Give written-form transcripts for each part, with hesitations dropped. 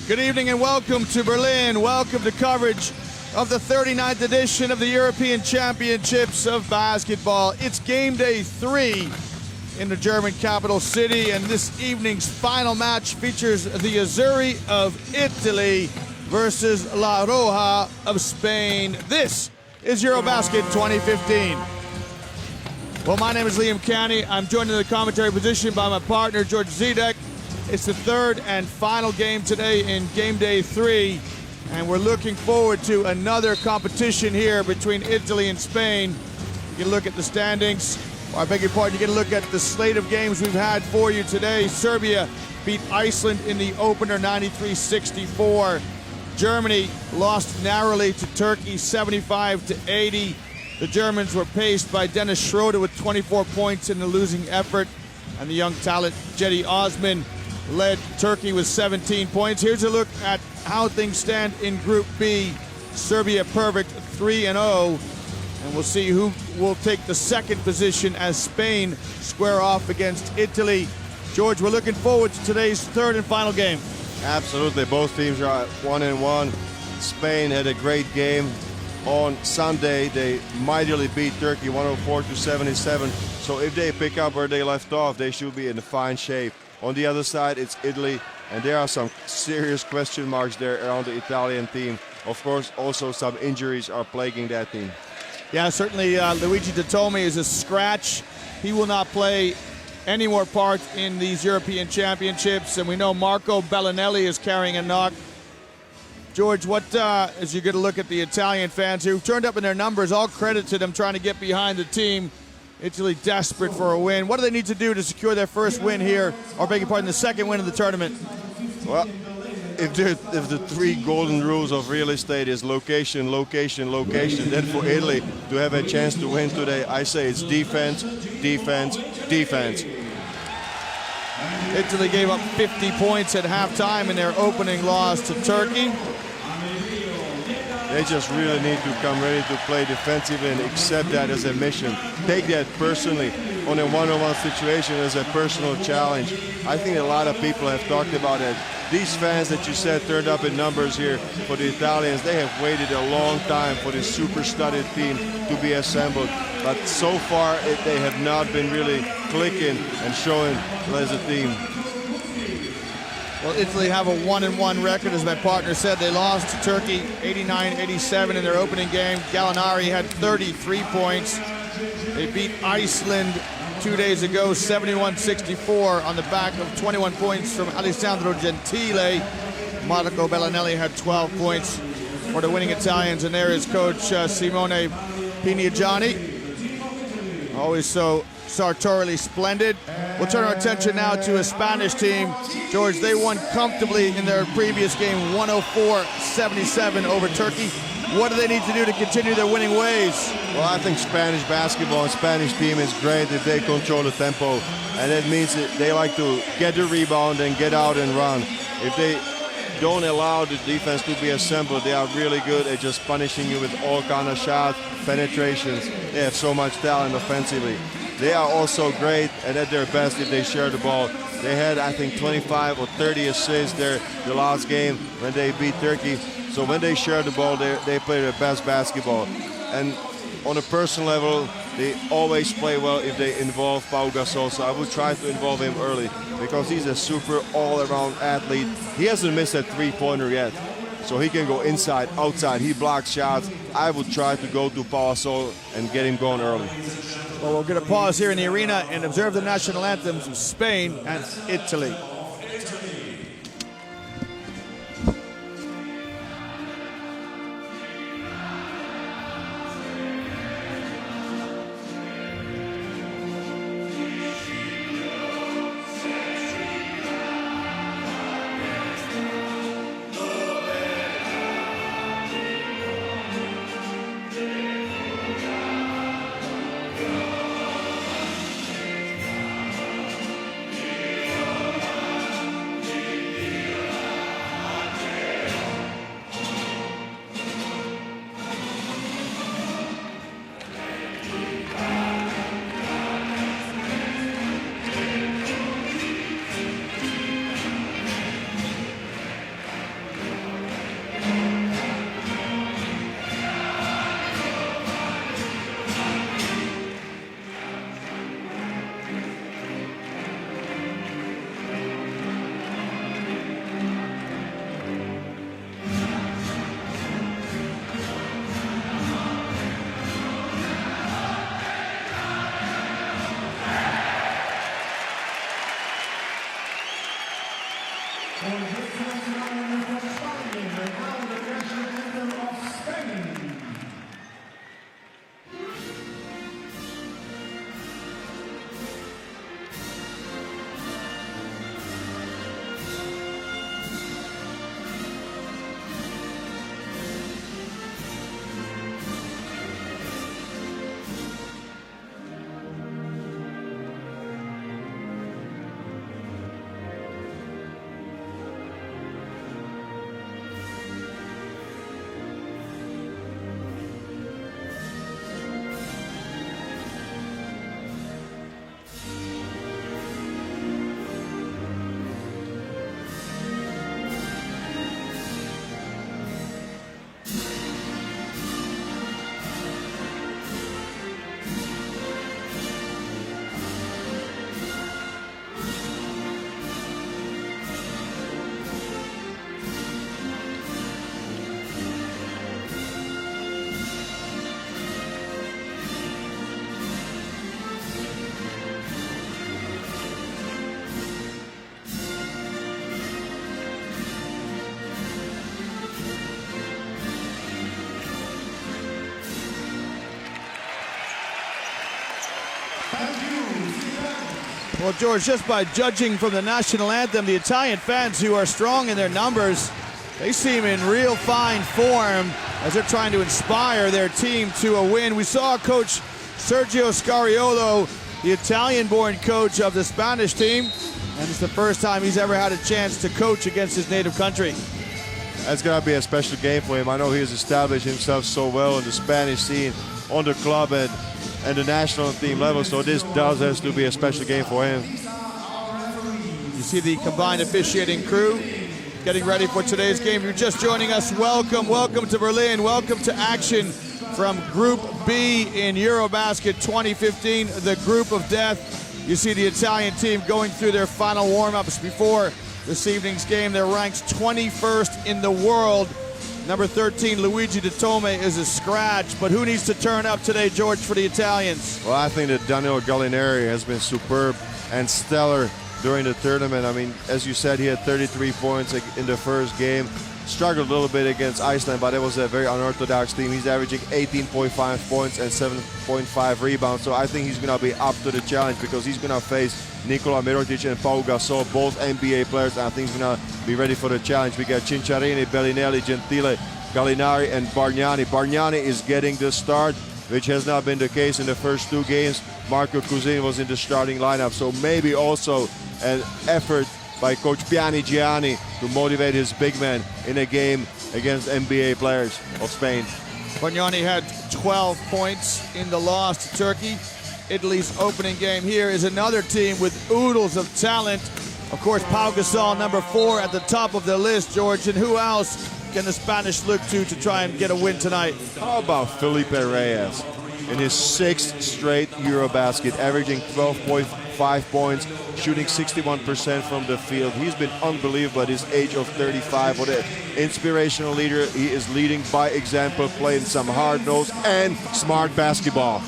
Good evening and welcome to Berlin. Welcome to coverage of the 39th edition of the European Championships of Basketball. It's game day 3 in the German capital city, and this evening's final match features the Azzurri of Italy versus La Roja of Spain. This is Eurobasket 2015. Well, my name is Liam Canny. I'm joined in the commentary position by my partner, George Zidek. It's the third and final game today in game day 3, and we're looking forward to another competition here between Italy and Spain. You can look at the standings, or I beg your pardon, you can look at the slate of games we've had for you today. Serbia beat Iceland in the opener 93-64. Germany lost narrowly to Turkey 75-80. The Germans were paced by Dennis Schroeder with 24 points in the losing effort, and the young talent Cedi Osman led Turkey with 17 points. Here's a look at how things stand in Group B. Serbia perfect 3-0, and we'll see who will take the second position as Spain square off against Italy. George, we're looking forward to today's third and final game. Absolutely, both teams are at 1-1. Spain had a great game on Sunday. They mightily beat Turkey 104-77. So if they pick up where they left off, they should be in fine shape. On the other side, it's Italy, and there are some serious question marks there around the Italian team. Of course, also some injuries are plaguing that team. Yeah, certainly Luigi Datome is a scratch. He will not play any more part in these European Championships, and we know Marco Bellinelli is carrying a knock. George, what, as you get a look at the Italian fans who've turned up in their numbers, all credit to them trying to get behind the team. Italy desperate for a win. What do they need to do to secure their first win here, or beg your pardon, the second win of the tournament? Well, if the three golden rules of real estate is location, location, location, then for Italy to have a chance to win today, I say it's defense, defense, defense. Italy gave up 50 points at halftime in their opening loss to Turkey. They just really need to come ready to play defensively and accept that as a mission. Take that personally on a one-on-one situation as a personal challenge. I think a lot of people have talked about it. These fans that you said turned up in numbers here for the Italians, they have waited a long time for this super-studded team to be assembled. But so far, they have not been really clicking and showing as a team. Well, Italy have a 1-1 record, as my partner said. They lost to Turkey 89-87 in their opening game. Gallinari had 33 points. They beat Iceland 2 days ago, 71-64, on the back of 21 points from Alessandro Gentile. Marco Bellinelli had 12 points for the winning Italians, and there is coach Simone Pinigiani. Always so sartorially splendid. We'll turn our attention now to a Spanish team. George, they won comfortably in their previous game, 104-77 over Turkey. What do they need to do to continue their winning ways? Well, I think Spanish basketball and Spanish team is great if they control the tempo. And that means that they like to get the rebound and get out and run. If they don't allow the defense to be assembled, they are really good at just punishing you with all kind of shots, penetrations. They have so much talent offensively. They are also great and at their best if they share the ball. They had, I think, 25 or 30 assists there the last game when they beat Turkey. So when they share the ball, they play their best basketball. And on a personal level, they always play well if they involve Pau Gasol. So I would try to involve him early because he's a super all-around athlete. He hasn't missed a three-pointer yet. So he can go inside, outside. He blocks shots. I would try to go to Pau Gasol and get him going early. Well, we're going to pause here in the arena and observe the national anthems of Spain and Italy. Well, George, just by judging from the national anthem, the Italian fans, who are strong in their numbers, they seem in real fine form as they're trying to inspire their team to a win. We saw Coach Sergio Scariolo, the Italian-born coach of the Spanish team, and it's the first time he's ever had a chance to coach against his native country. That's going to be a special game for him. I know he has established himself so well in the Spanish scene, on the club and the national team level, so this does have to be a special game for him. You see the combined officiating crew getting ready for today's game. If you're just joining us, welcome to Berlin. Welcome to action from Group B in Eurobasket 2015, the group of death. You see the Italian team going through their final warm-ups before this evening's game. They're ranked 21st in the world. Number 13, Luigi De Tome, is a scratch, but who needs to turn up today, George, for the Italians? Well, I think that Danilo Gallinari has been superb and stellar during the tournament. I mean, as you said, he had 33 points in the first game. Struggled a little bit against Iceland, but it was a very unorthodox team. He's averaging 18.5 points and 7.5 rebounds, so I think he's going to be up to the challenge because he's going to face Nikola Mirotic and Pau Gasol, both NBA players. I think he's going to be ready for the challenge. We got Cinciarini, Bellinelli, Gentile, Gallinari, and Bargnani. Bargnani is getting the start, which has not been the case in the first two games. Marco Cousin was in the starting lineup, so maybe also an effort by Coach Pianigiani to motivate his big men in a game against NBA players of Spain. Bargnani had 12 points in the loss to Turkey. Italy's opening game here is another team with oodles of talent. Of course, Pau Gasol, number 4 at the top of the list, George. And who else can the Spanish look to try and get a win tonight? How about Felipe Reyes in his 6th straight Eurobasket, averaging 12.5 points, shooting 61% from the field. He's been unbelievable at his age of 35. What an inspirational leader. He is leading by example, playing some hard-nosed and smart basketball.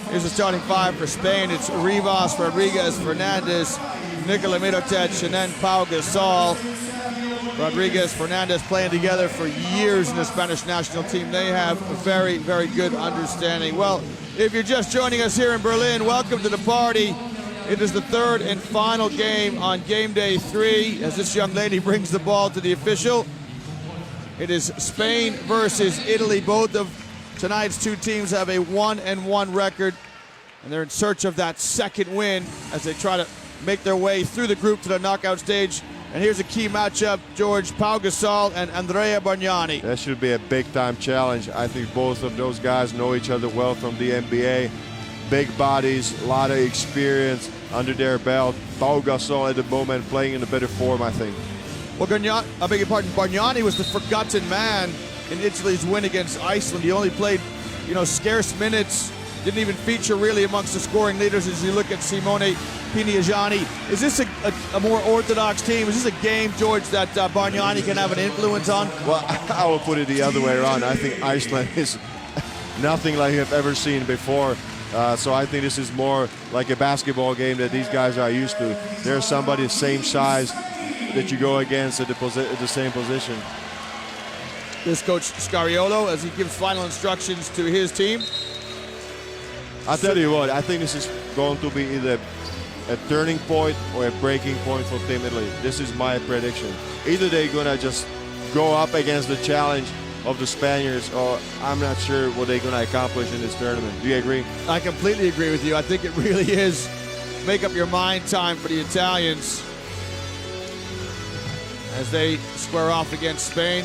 Here's the starting five for Spain. It's Rivas, Rodriguez, Fernandez, Nikola Mirotic, and then Pau Gasol. Rodriguez, Fernandez playing together for years in the Spanish national team. They have a very, very good understanding. Well, if you're just joining us here in Berlin, welcome to the party. It is the third and final game on game day 3 as this young lady brings the ball to the official. It is Spain versus Italy. Both of tonight's two teams have a 1-1 record, and they're in search of that second win as they try to make their way through the group to the knockout stage. And here's a key matchup, George, Pau Gasol and Andrea Bargnani. That should be a big-time challenge. I think both of those guys know each other well from the NBA. Big bodies, a lot of experience under their belt. Pau Gasol at the moment playing in a better form, I think. Well, Bargnani was the forgotten man in Italy's win against Iceland. He only played, scarce minutes, didn't even feature really amongst the scoring leaders as you look at Simone Pianigiani. Is this a more orthodox team? Is this a game, George, that Bargnani can have an influence on? Well, I will put it the other way around. I think Iceland is nothing like I've ever seen before. So I think this is more like a basketball game that these guys are used to. There's somebody the same size that you go against at the same position. This Coach Scariolo, as he gives final instructions to his team. I'll tell you what, I think this is going to be either a turning point or a breaking point for Team Italy. This is my prediction. Either they're going to just go up against the challenge of the Spaniards, or I'm not sure what they're going to accomplish in this tournament. Do you agree? I completely agree with you. I think it really is make up your mind time for the Italians as they square off against Spain.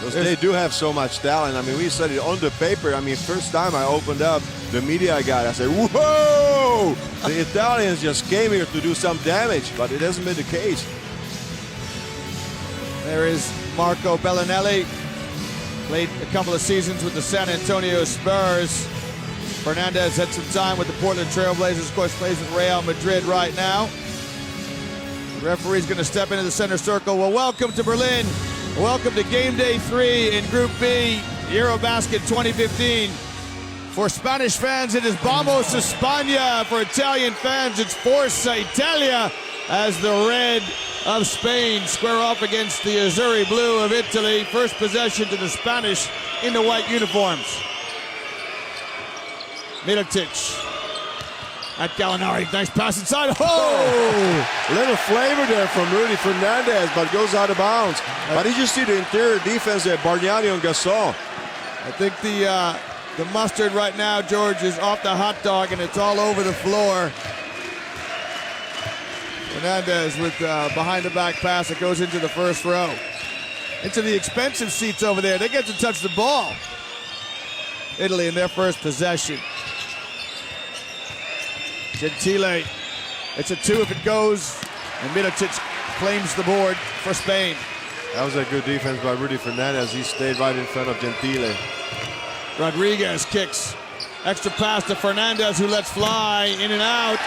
They do have so much talent. I mean, we said it on the paper. I mean, first time I opened up the media guide, I said, whoa! The Italians just came here to do some damage, but it hasn't been the case. There is Marco Bellinelli. Played a couple of seasons with the San Antonio Spurs. Fernandez had some time with the Portland Trail Blazers. Of course, plays with Real Madrid right now. The referee's going to step into the center circle. Well, welcome to Berlin. Welcome to game day 3 in Group B, Eurobasket 2015. For Spanish fans, it is Vamos España. For Italian fans, it's Forza Italia as the red of Spain square off against the Azzurri blue of Italy. First possession to the Spanish in the white uniforms. Mirotic. at Gallinari. Nice pass inside. Oh! A little flavor there from Rudy Fernandez, but goes out of bounds. But you just see the interior defense there, Bargnani and Gasol. I think the mustard right now, George, is off the hot dog and it's all over the floor. Fernandez with behind the back pass that goes into the first row. Into the expensive seats over there. They get to touch the ball. Italy in their first possession. Gentile, it's a 2 if it goes, and Mirotic claims the board for Spain. That was a good defense by Rudy Fernandez. He stayed right in front of Gentile. Rodriguez kicks. Extra pass to Fernandez, who lets fly in and out.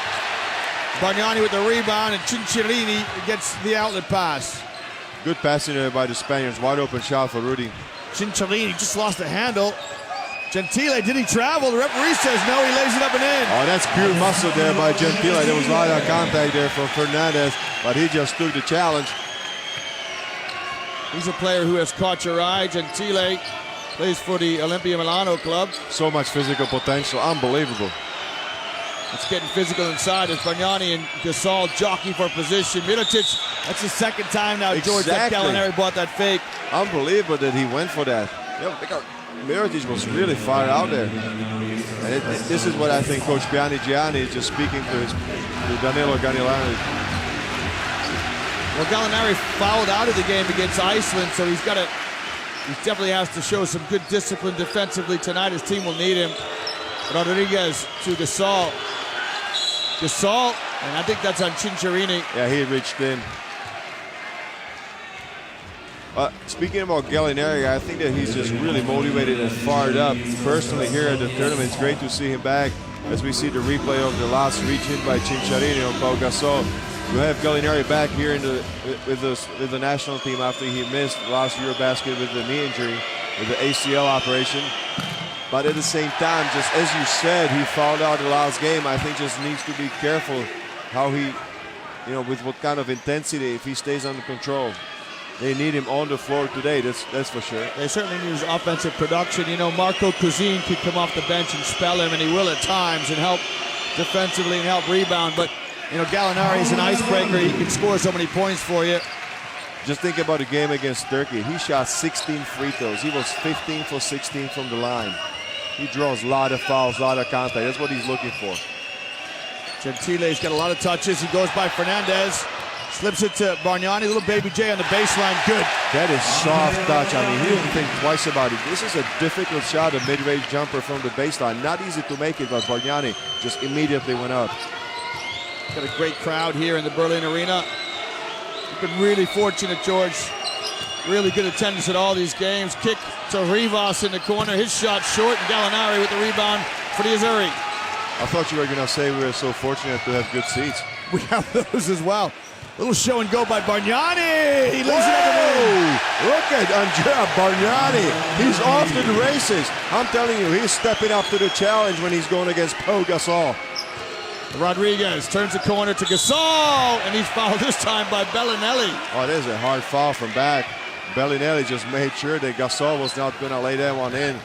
Bargnani with the rebound, and Cincirini gets the outlet pass. Good passing there by the Spaniards. Wide open shot for Rudy. Cincirini just lost the handle. Gentile, did he travel? The referee says no, he lays it up and in. Oh, that's pure muscle there by Gentile. There was a lot of contact there from Fernandez, but he just took the challenge. He's a player who has caught your eye. Gentile plays for the Olimpia Milano club. So much physical potential, unbelievable. It's getting physical inside as Bargnani and Gasol jockey for position. Mirotic, that's the second time now, George, that Gallinari bought that fake. Unbelievable that he went for that. Mirotic was really far out there. And this is what I think Coach Gianni is just speaking to Danilo Gallinari. Well, Gallinari fouled out of the game against Iceland, so he definitely has to show some good discipline defensively tonight. His team will need him. Rodriguez to Gasol. Gasol, and I think that's on Cincirini. Yeah, he reached in. Speaking about Gallinari, I think that he's just really motivated and fired up. Personally, here at the tournament, it's great to see him back as we see the replay of the last reach in by Cincirini on Pau Gasol. You have Gallinari back here with the national team after he missed last Eurobasket with the knee injury, with the ACL operation. But at the same time, just as you said, he fouled out the last game. I think just needs to be careful how he, with what kind of intensity, if he stays under control. They need him on the floor today, that's for sure. They certainly need his offensive production. Marco Cousin could come off the bench and spell him, and he will at times, and help defensively and help rebound. But, Gallinari is an icebreaker. He can score so many points for you. Just think about the game against Turkey. He shot 16 free throws. He was 15 for 16 from the line. He draws a lot of fouls, a lot of contact. That's what he's looking for. Gentile's got a lot of touches. He goes by Fernandez. Slips it to Bargnani. Little Baby J on the baseline. Good. That is soft touch. I mean, he didn't think twice about it. This is a difficult shot, a mid-range jumper from the baseline. Not easy to make it, but Bargnani just immediately went up. Got a great crowd here in the Berlin Arena. We've been really fortunate, George. Really good attendance at all these games. Kick to Rivas in the corner. His shot short, and Gallinari with the rebound for the Azzurri. I thought you were going to say we were so fortunate to have good seats. We have those as well. Little show and go by Bargnani. He lays it up and in. Look at Andrea Bargnani. He's off to the races. I'm telling you, he's stepping up to the challenge when he's going against Pau Gasol. Rodriguez turns the corner to Gasol, and he's fouled this time by Bellinelli. Oh, there's a hard foul from back. Bellinelli just made sure that Gasol was not going to lay that one in.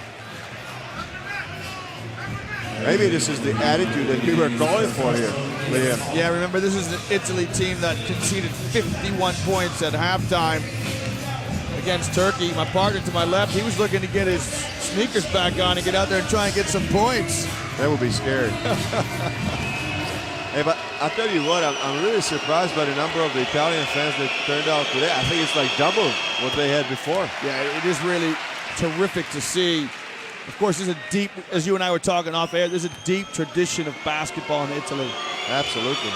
Maybe this is the attitude that we were calling for here with him. Yeah, remember, this is an Italy team that conceded 51 points at halftime against Turkey. My partner to my left, he was looking to get his sneakers back on and get out there and try and get some points. That would be scary. Hey, but I'll tell you what, I'm really surprised by the number of the Italian fans that turned out today. I think it's like double what they had before. Yeah, it is really terrific to see. Of course, there's a deep, as you and I were talking off air, there's a deep tradition of basketball in Italy. Absolutely.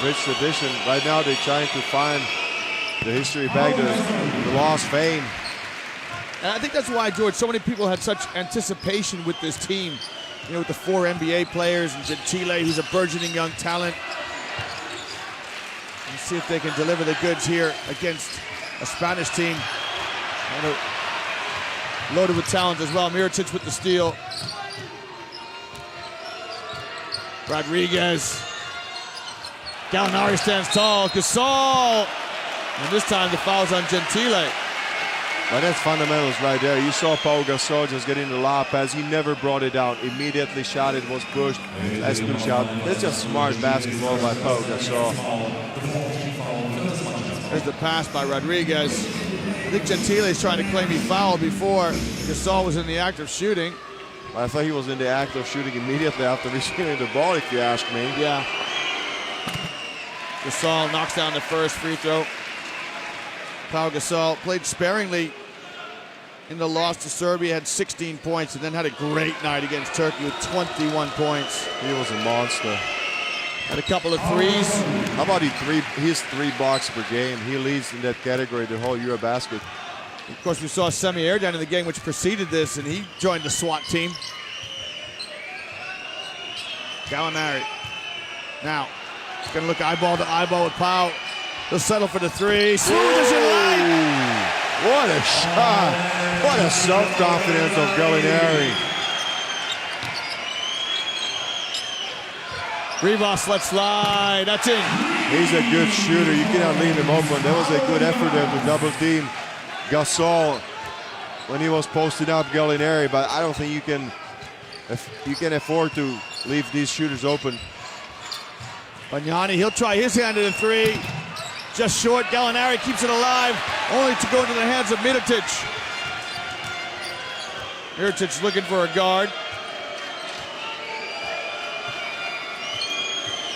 Rich tradition. Right now they're trying to find the history back, the lost fame. And I think that's why, George, so many people had such anticipation with this team. With the 4 NBA players and Gentile, who's a burgeoning young talent. Let's see if they can deliver the goods here against a Spanish team. Loaded with talent as well. Mirotic with the steal. Rodriguez. Gallinari stands tall. Gasol. And this time the foul's on Gentile. But that's fundamentals right there. You saw Pau Gasol just getting the lob pass. He never brought it down. Immediately shot it, was pushed. That's a good shot. That's just smart basketball by Pau Gasol. There's the pass by Rodriguez. I think Gentile's trying to claim he fouled before Gasol was in the act of shooting. I thought he was in the act of shooting immediately after receiving the ball, if you ask me. Yeah. Gasol knocks down the first free throw. Pau Gasol played sparingly in the loss to Serbia, had 16 points, and then had a great night against Turkey with 21 points. He was a monster. Had a couple of threes. How about his 3 blocks per game? He leads in that category the whole Eurobasket. Of course, we saw Semi Erdogan in the game which preceded this, and he joined the SWAT team. Gallinari. Now, he's going to look eyeball to eyeball with Pau. He'll settle for the 3. Smooth as you like. What a shot. What a self-confidence of Gallinari. Rivas lets slide. That's in. He's a good shooter. You cannot leave him open. That was a good effort there to double team Gasol when he was posting up Gallinari, but I don't think you can afford to leave these shooters open. Bagnani, he'll try his hand at a 3. Just short. Gallinari keeps it alive, only to go into the hands of Mirotic. Mirotic looking for a guard.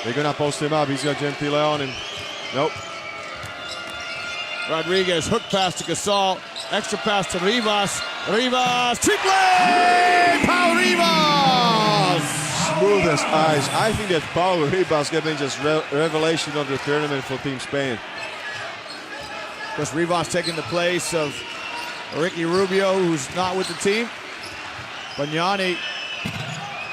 They're gonna post him up. He's got Gentile on him. Nope. Rodriguez, hook pass to Gasol. Extra pass to Rivas. Rivas, triple! Pau Rivas! Smooth as ice. I think that Pau Rivas has been just revelation of the tournament for Team Spain. Of course, Rivas taking the place of Ricky Rubio, who's not with the team. Bagnani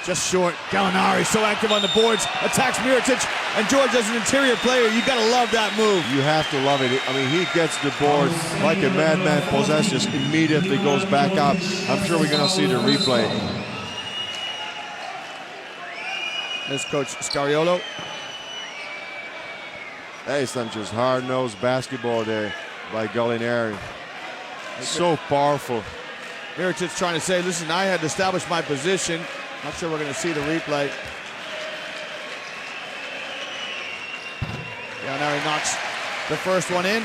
just short. Gallinari so active on the boards, attacks Mirotic, and George as an interior player, you gotta love that move. You have to love it. I mean, he gets the board like a madman, possessed, just immediately goes back up. I'm sure we're gonna see the replay. There's Coach Scariolo. That is some just hard-nosed basketball there by Gallinari. So powerful. Mirotic trying to say, listen, I had to establish my position. Not sure we're going to see the replay. Gallinari knocks the first one in.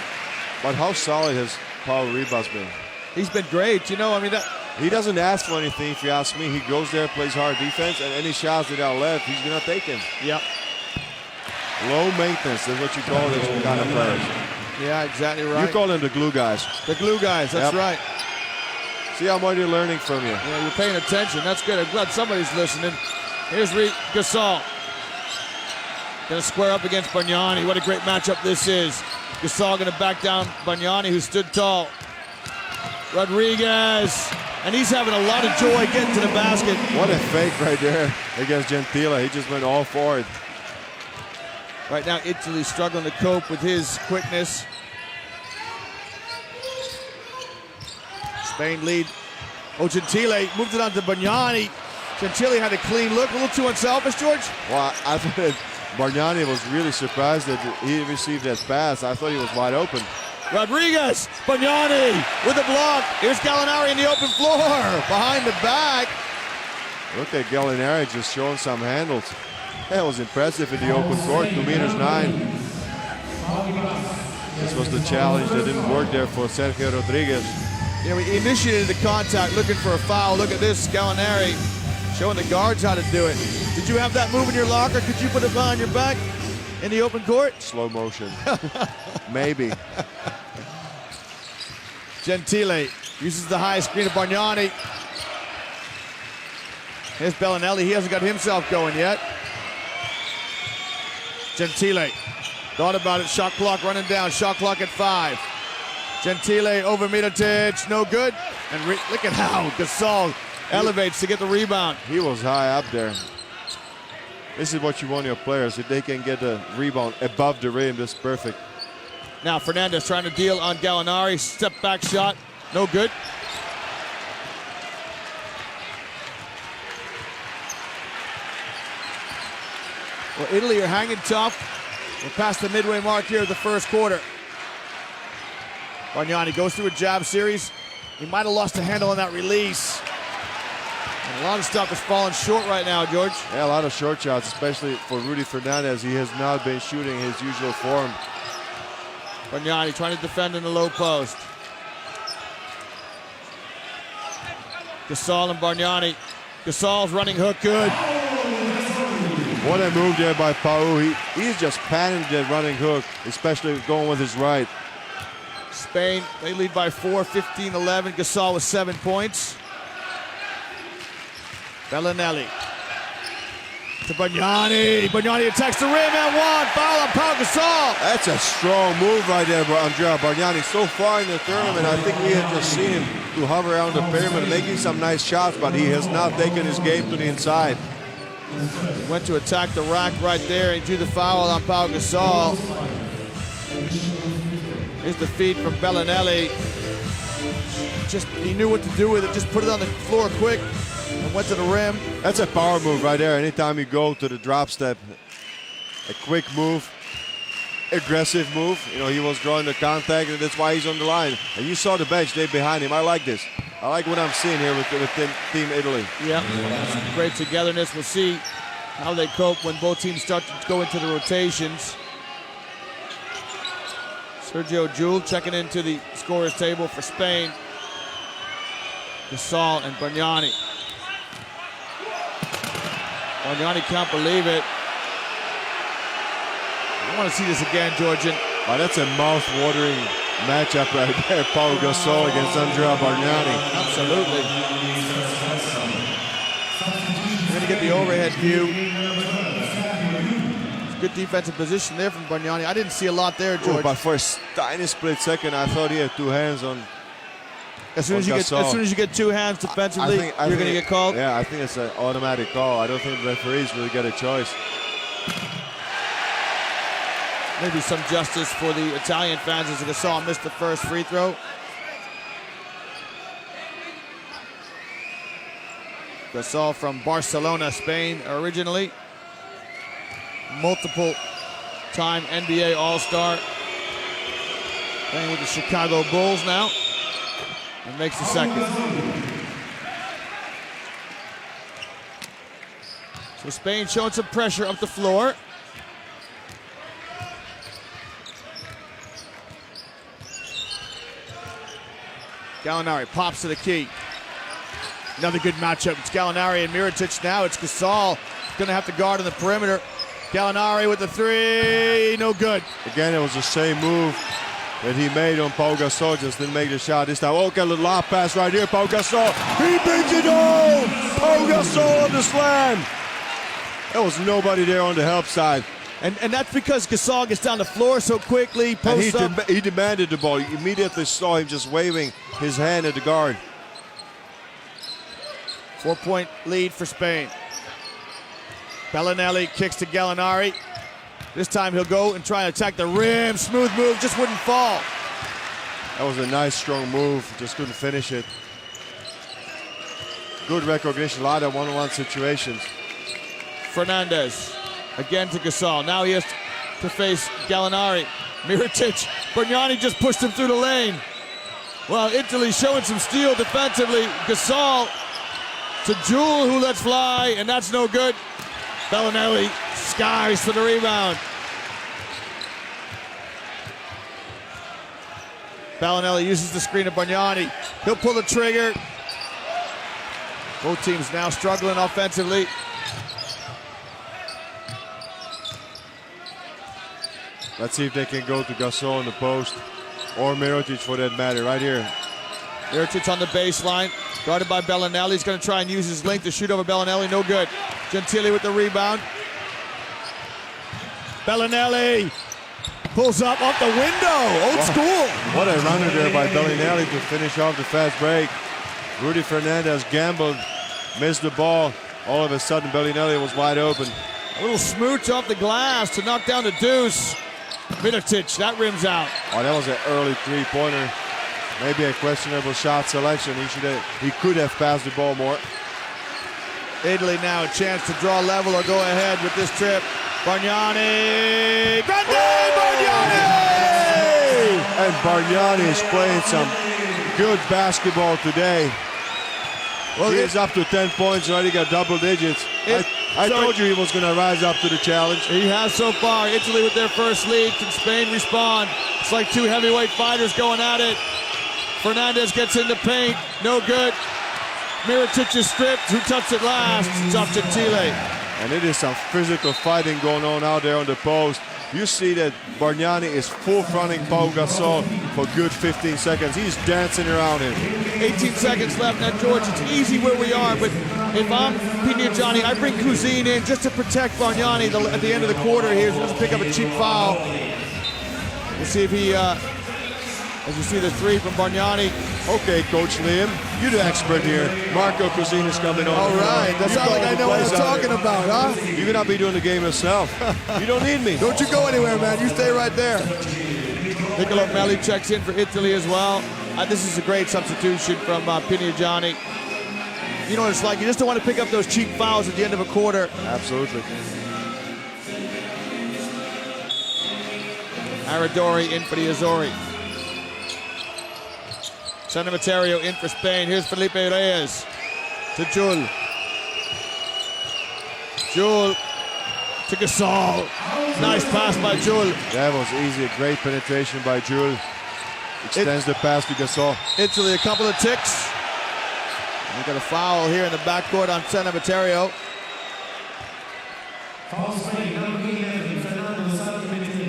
But how solid has Pau Rivas been? He's been great. You know, I mean, that. He doesn't ask for anything, if you ask me. He goes there, plays hard defense, and any shots that are left, he's going to take them. Yep. Low maintenance is what you call those kind of players. Yeah, exactly right. You call them the glue guys. The glue guys, that's right. See how much you're learning from you. Yeah, you're paying attention. That's good. I'm glad somebody's listening. Here's Gasol. Going to square up against Bagnani. What a great matchup this is. Gasol going to back down Bagnani, who stood tall. Rodriguez. And he's having a lot of joy getting to the basket. What a fake right there against Gentile. He just went all for it. Right now, Italy struggling to cope with his quickness. Spain lead. Oh, Gentile moved it on to Bagnani. Gentile had a clean look. A little too unselfish, George. Well, I thought that Bagnani was really surprised that he received that pass. I thought he was wide open. Rodriguez, Bagnani with a block. Here's Gallinari in the open floor. Behind the back. Look at Gallinari just showing some handles. That was impressive in the open court, 2'9". This was the challenge that didn't work there for Sergio Rodriguez. Yeah, we initiated the contact, looking for a foul. Look at this, Gallinari showing the guards how to do it. Did you have that move in your locker? Could you put it behind your back in the open court? Slow motion. Maybe. Gentile uses the high screen of Bagnani. Here's Bellinelli. He hasn't got himself going yet. Gentile thought about it. Shot clock running down. Shot clock at 5. Gentile over Mirotic. No good. And look at how Gasol elevates to get the rebound. He was high up there. This is what you want your players. If they can get a rebound above the rim, that's perfect. Now Fernandez trying to deal on Gallinari. Step back shot. No good. Well, Italy are hanging tough. We're past the midway mark here of the first quarter. Bagnani goes through a jab series. He might have lost the handle on that release. And a lot of stuff is falling short right now, George. Yeah, a lot of short shots, especially for Rudy Fernandez. He has not been shooting his usual form. Bargnani trying to defend in the low post. Gasol and Bargnani. Gasol's running hook, good. What a move there by Pau. He's just panning that running hook, especially going with his right. Spain, they lead by 4, 15-11. Gasol with 7 points. Bellinelli to Bargnani. Bargnani attacks the rim and one. Foul on Pau Gasol. That's a strong move right there by Andrea Bargnani. So far in the tournament, I think we have just seen him to hover around the pyramid, making some nice shots, but he has not taken his game to the inside. He went to attack the rack right there and drew the foul on Pau Gasol. Here's the feed from Bellinelli. He knew what to do with it. Just put it on the floor quick and went to the rim. That's a power move right there. Anytime you go to the drop step, a quick move, aggressive move. You know, he was drawing the contact, and that's why he's on the line. And you saw the bench there behind him. I like this. I like what I'm seeing here with Team Italy. Yep, great togetherness. We'll see how they cope when both teams start to go into the rotations. Sergio Jewell checking into the scorer's table for Spain. Gasol and Bargnani. Bargnani can't believe it. I want to see this again, Georgian. Oh, that's a mouth-watering matchup right there. Pau Gasol against Andrea Bargnani. Absolutely. We're going to get the overhead view. Good defensive position there from Bargnani. I didn't see a lot there, George. But for a tiny split second, I thought he had two hands on. As soon as you get two hands defensively, you're going to get called. Yeah, I think it's an automatic call. I don't think the referees really get a choice. Maybe some justice for the Italian fans as Gasol missed the first free throw. Gasol from Barcelona, Spain originally. Multiple-time NBA All-Star. Playing with the Chicago Bulls now. And makes the second. So Spain showing some pressure up the floor. Gallinari pops to the key. Another good matchup. It's Gallinari and Mirotic now. It's Gasol going to have to guard on the perimeter. Gallinari with the three, no good. Again, it was the same move that he made on Pau Gasol, just didn't make the shot this time. Oh, got a little lob pass right here, Pau Gasol. He brings it home! Pau Gasol on the slam. There was nobody there on the help side. And that's because Gasol gets down the floor so quickly, posts up. He demanded the ball. You immediately saw him just waving his hand at the guard. 4-point lead for Spain. Bellinelli kicks to Gallinari. This time he'll go and try and attack the rim. Smooth move, just wouldn't fall. That was a nice, strong move. Just couldn't finish it. Good recognition, a lot of one-on-one situations. Fernandez again to Gasol. Now he has to face Gallinari. Mirotic. Bargnani just pushed him through the lane. Well, Italy showing some steel defensively. Gasol to Jewell, who lets fly, and that's no good. Bellinelli skies for the rebound. Bellinelli uses the screen of Bargnani. He'll pull the trigger. Both teams now struggling offensively. Let's see if they can go to Gasol in the post, or Mirotic for that matter, right here. Mirotic on the baseline, guarded by Bellinelli. He's going to try and use his length to shoot over Bellinelli. No good. Gentili with the rebound. Bellinelli pulls up off the window. Old school. What a runner there by Bellinelli to finish off the fast break. Rudy Fernandez gambled, missed the ball. All of a sudden, Bellinelli was wide open. A little smooch off the glass to knock down the deuce. Mirotic, that rims out. Oh, that was an early three-pointer. Maybe a questionable shot selection. He could have passed the ball more. Italy now a chance to draw level or go ahead with this trip. Bargnani! Grande Bargnani! And Bargnani is playing some good basketball today. Well, he is up to 10 points, already got double digits. I told you he was going to rise up to the challenge. He has so far. Italy with their first lead. Can Spain respond? It's like two heavyweight fighters going at it. Fernandez gets in the paint. No good. Mirotic is stripped. Who touched it last? It's off Gentile. And it is some physical fighting going on out there on the post. You see that Bargnani is full fronting Pau Gasol for good 15 seconds. He's dancing around him. 18 seconds left. Now, George, it's easy where we are, but if I'm Pignani, I bring Cousine in just to protect Bargnani at the end of the quarter here. So he doesn't pick up a cheap foul. We'll see if he, as you see the three from Bargnani. Okay, Coach Liam, you're the expert here. Marco Cousine is coming on. All right, that sounds like I know what I'm talking about, huh? You're gonna be doing the game yourself. You don't need me. Don't you go anywhere, man. You stay right there. Niccolo Melli checks in for Italy as well. This is a great substitution from Pignani. You know what it's like. You just don't want to pick up those cheap fouls at the end of a quarter. Absolutely. Aradori in for the Azzurri. Sanamaterio in for Spain. Here's Felipe Reyes to Jul. Jul to Gasol. Nice pass by Jul. That was easy. Great penetration by Jul. Extends the pass to Gasol. Italy, a couple of ticks. We got a foul here in the backcourt on Sanamaterio.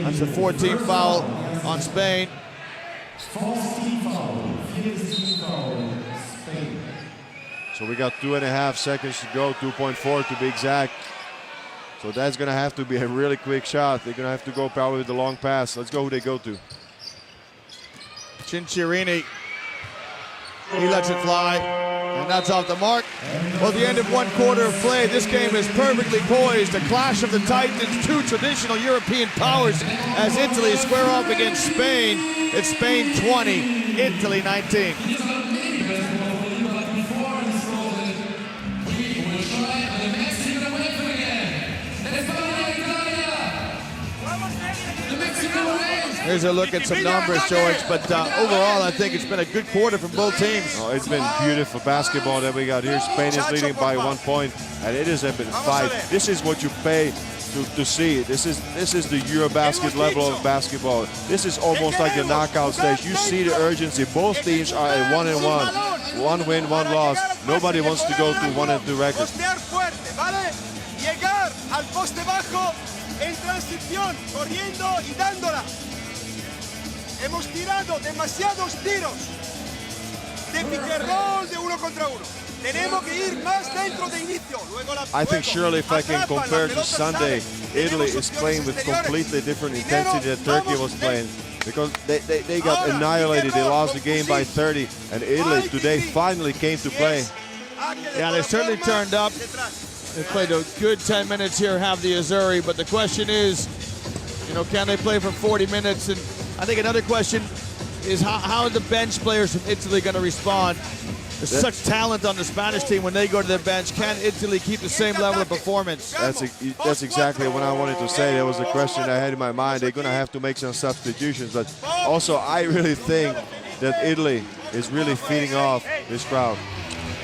That's the 14th foul on Spain. So we got 2.5 seconds to go, 2.4 to be exact. So that's gonna have to be a really quick shot. They're gonna have to go probably with the long pass. Let's go who they go to. Cinciarini, he lets it fly, and that's off the mark. Well, at the end of one quarter of play, this game is perfectly poised. A clash of the Titans, two traditional European powers, as Italy square off against Spain. It's Spain 20, Italy 19. Here's a look at some numbers, George, but overall I think it's been a good quarter from both teams. Oh, it's been beautiful basketball that we got here. Spain is leading by 1 point, and it has been fight. This is what you pay to see. This is the Eurobasket level of basketball. This is almost like the knockout stage. You see the urgency. Both teams are at 1-1. One win, one loss. Nobody wants to go to 1-2 records. Hemos tirado demasiados tiros de pick and roll de uno contra uno. Tenemos que ir más dentro de inicio. I think surely if I can compare to Sunday, Italy is playing with completely different intensity that Turkey was playing. Because they got annihilated. They lost the game by 30. And Italy today finally came to play. Yeah, they certainly turned up. They played a good 10 minutes here, have the Azzurri. But the question is, you know, can they play for 40 minutes? And I think another question is how are the bench players from Italy going to respond? There's such talent on the Spanish team when they go to the bench. Can Italy keep the same level of performance? That's exactly what I wanted to say. That was the question I had in my mind. They're going to have to make some substitutions. But also, I really think that Italy is really feeding off this crowd.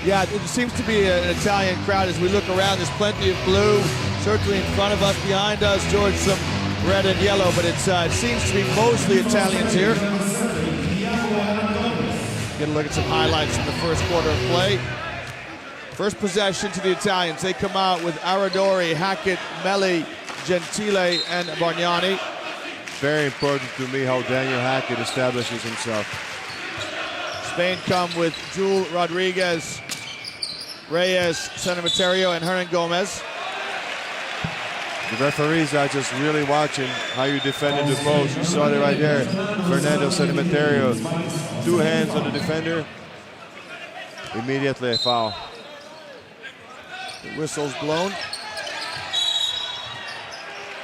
Yeah, it seems to be an Italian crowd as we look around. There's plenty of blue, certainly in front of us, behind us, George, some red and yellow, but it seems to be mostly Italians here. Get a look at some highlights from the first quarter of play. First possession to the Italians. They come out with Aradori, Hackett, Melli, Gentile, and Bargnani. Very important to me how Daniel Hackett establishes himself. Spain come with Jul, Rodriguez, Reyes, Sanamaterio, and Hernan Gomez. The referees are just really watching how you defended the post. You saw it right there. Fernando Sanamaterio, 2 hands on the defender. Immediately a foul. The whistle's blown.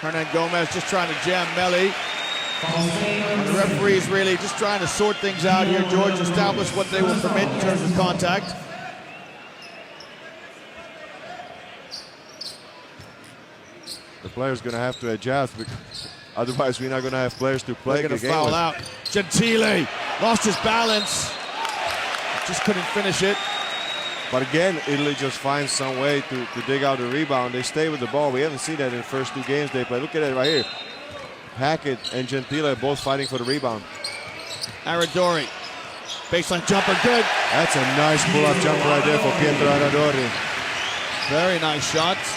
Hernan Gomez just trying to jam Melli. The referees really just trying to sort things out here. George, establish what they will permit in terms of contact. The player's going to have to adjust, because otherwise we're not going to have players to play the game. They're going to foul out. Gentile lost his balance. just couldn't finish it. But again, Italy just finds some way to dig out a rebound. They stay with the ball. We haven't seen that in the first 2 games they played. Look at it right here. Hackett and Gentile are both fighting for the rebound. Aradori, baseline jumper, good. That's a nice pull-up jumper right there for Pietro Aradori. Very nice shots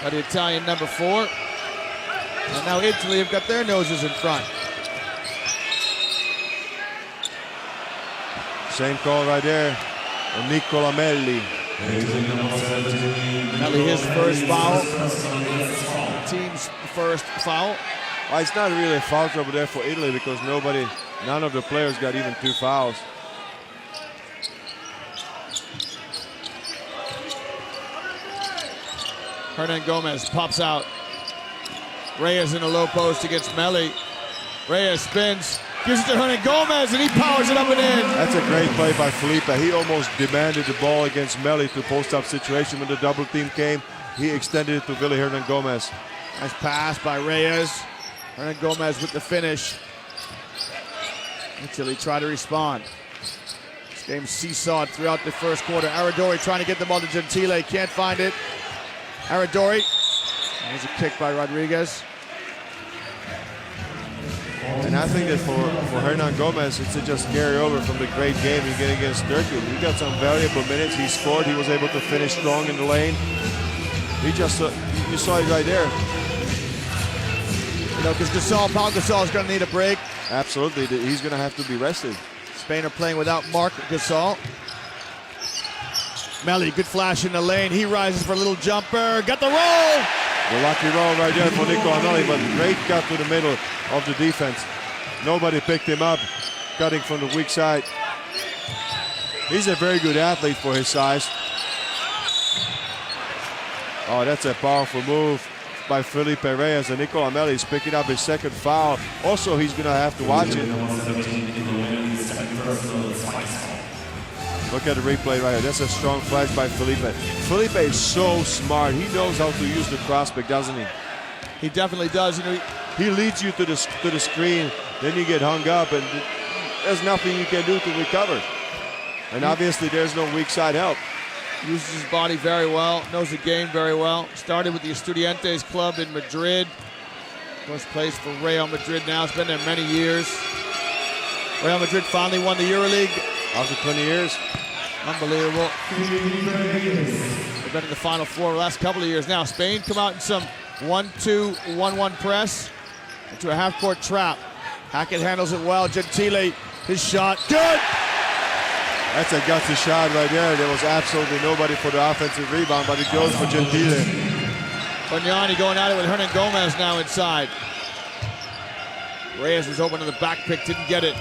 by the Italian number 4. And now Italy have got their noses in front. Same call right there. Nicola Melli. Melli, his first foul. Team's first foul. Well, it's not really a foul trouble there for Italy because none of the players got even 2 fouls. Hernan Gomez pops out. Reyes in a low post against Melli. Reyes spins, gives it to Hernan Gomez, and he powers it up and in. That's a great play by Felipe. He almost demanded the ball against Melli to post-up situation. When the double team came, he extended it to Willy Hernan Gomez. Nice pass by Reyes. Hernan Gomez with the finish. Italy try to respond. This game seesawed throughout the first quarter. Aradori trying to get the ball to Gentile, can't find it. Aradori. There's a kick by Rodriguez. And I think that for Hernan Gomez, it's to just carry over from the great game he did against Turkey. He got some valuable minutes. He scored. He was able to finish strong in the lane. He just, you saw it right there. You know, because Pau Gasol is going to need a break. Absolutely. He's going to have to be rested. Spain are playing without Marc Gasol. Melli, good flash in the lane. He rises for a little jumper. Got the roll! The lucky roll right there for Nicola Melli, but great cut to the middle of the defense. Nobody picked him up, cutting from the weak side. He's a very good athlete for his size. Oh, that's a powerful move by Felipe Reyes, and Nicola Melli is picking up his 2nd foul. Also, he's going to have to watch it. Look at the replay right here. That's a strong flash by Felipe. Felipe is so smart. He knows how to use the cross-pick, doesn't he? He definitely does. You know, he leads you to the screen, then you get hung up, and there's nothing you can do to recover. And obviously, there's no weak side help. Uses his body very well, knows the game very well. Started with the Estudiantes club in Madrid. First place for Real Madrid now. It's been there many years. Real Madrid finally won the EuroLeague. After 20 years. Unbelievable. They've been in the Final Four the last couple of years now. Spain come out in some 1-2, 1-1 press into a half-court trap. Hackett handles it well. Gentile, his shot, good! That's a gutsy shot right there. There was absolutely nobody for the offensive rebound, but it goes for Gentile. Bargnani going at it with Hernan Gomez now inside. Reyes was open on the back pick, didn't get it.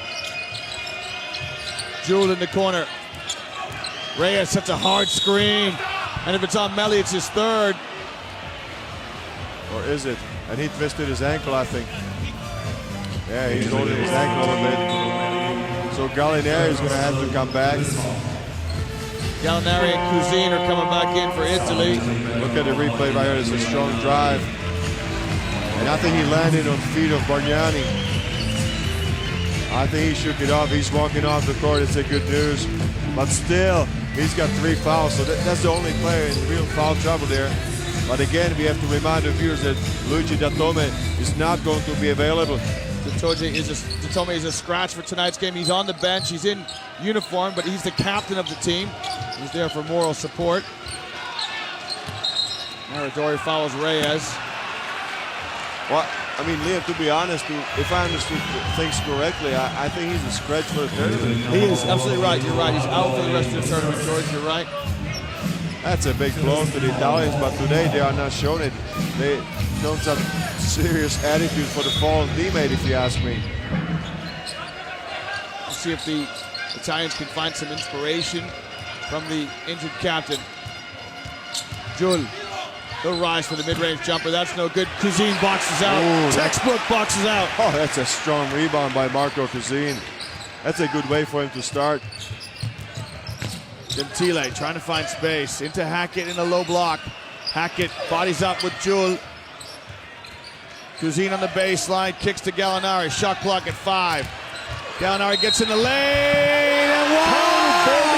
Jewel in the corner. Reyes sets a hard screen. And if it's on Melli, it's his 3rd. Or is it? And he twisted his ankle, I think. Yeah, he's holding his ankle a bit. So Gallinari is going to have to come back. Gallinari and Cousine are coming back in for Italy. Look at the replay right here. It's a strong drive. And I think he landed on feet of Bargnani. I think he shook it off. He's walking off the court. It's a good news. But still, he's got 3 fouls. So that's the only player in real foul trouble there. But again, we have to remind the viewers that Luigi Datome is not going to be available. Datome is a scratch for tonight's game. He's on the bench. He's in uniform, but he's the captain of the team. He's there for moral support. Aradori follows Reyes. Well, I mean, Liam, to be honest, if I understood things correctly, I think he's a scratch for the tournament. He is absolutely right. You're right. He's out for the rest of the tournament, George. You're right. That's a big blow to the Italians, but today they are not showing it. They shown some serious attitude for the fallen teammate, if you ask me. Let's see if the Italians can find some inspiration from the injured captain. Jul. The rise for the mid-range jumper. That's no good. Cousine boxes out. Ooh, textbook boxes out. Oh, that's a strong rebound by Marco Cousine. That's a good way for him to start. Gentile trying to find space. Into Hackett in a low block. Hackett bodies up with Jewel. Cousine on the baseline. Kicks to Gallinari. Shot clock at 5. Gallinari gets in the lane. And one!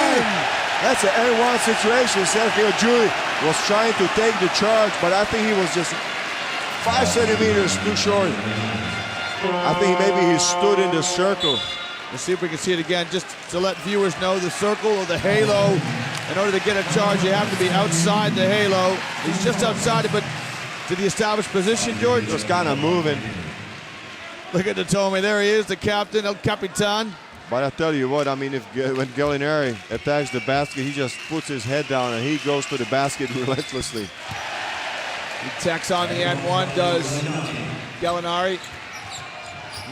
That's an N1 situation. Sergio Giuli was trying to take the charge, but I think he was just 5 centimeters too short. I think maybe he stood in the circle. Let's see if we can see it again, just to let viewers know the circle or the halo. In order to get a charge, you have to be outside the halo. He's just outside it, but to the established position, George. He was kind of moving. Look at the Tommy. There he is, the captain, El Capitan. But I tell you what, I mean, when Gallinari attacks the basket, he just puts his head down and he goes to the basket relentlessly. He tacks on the N1, does Gallinari.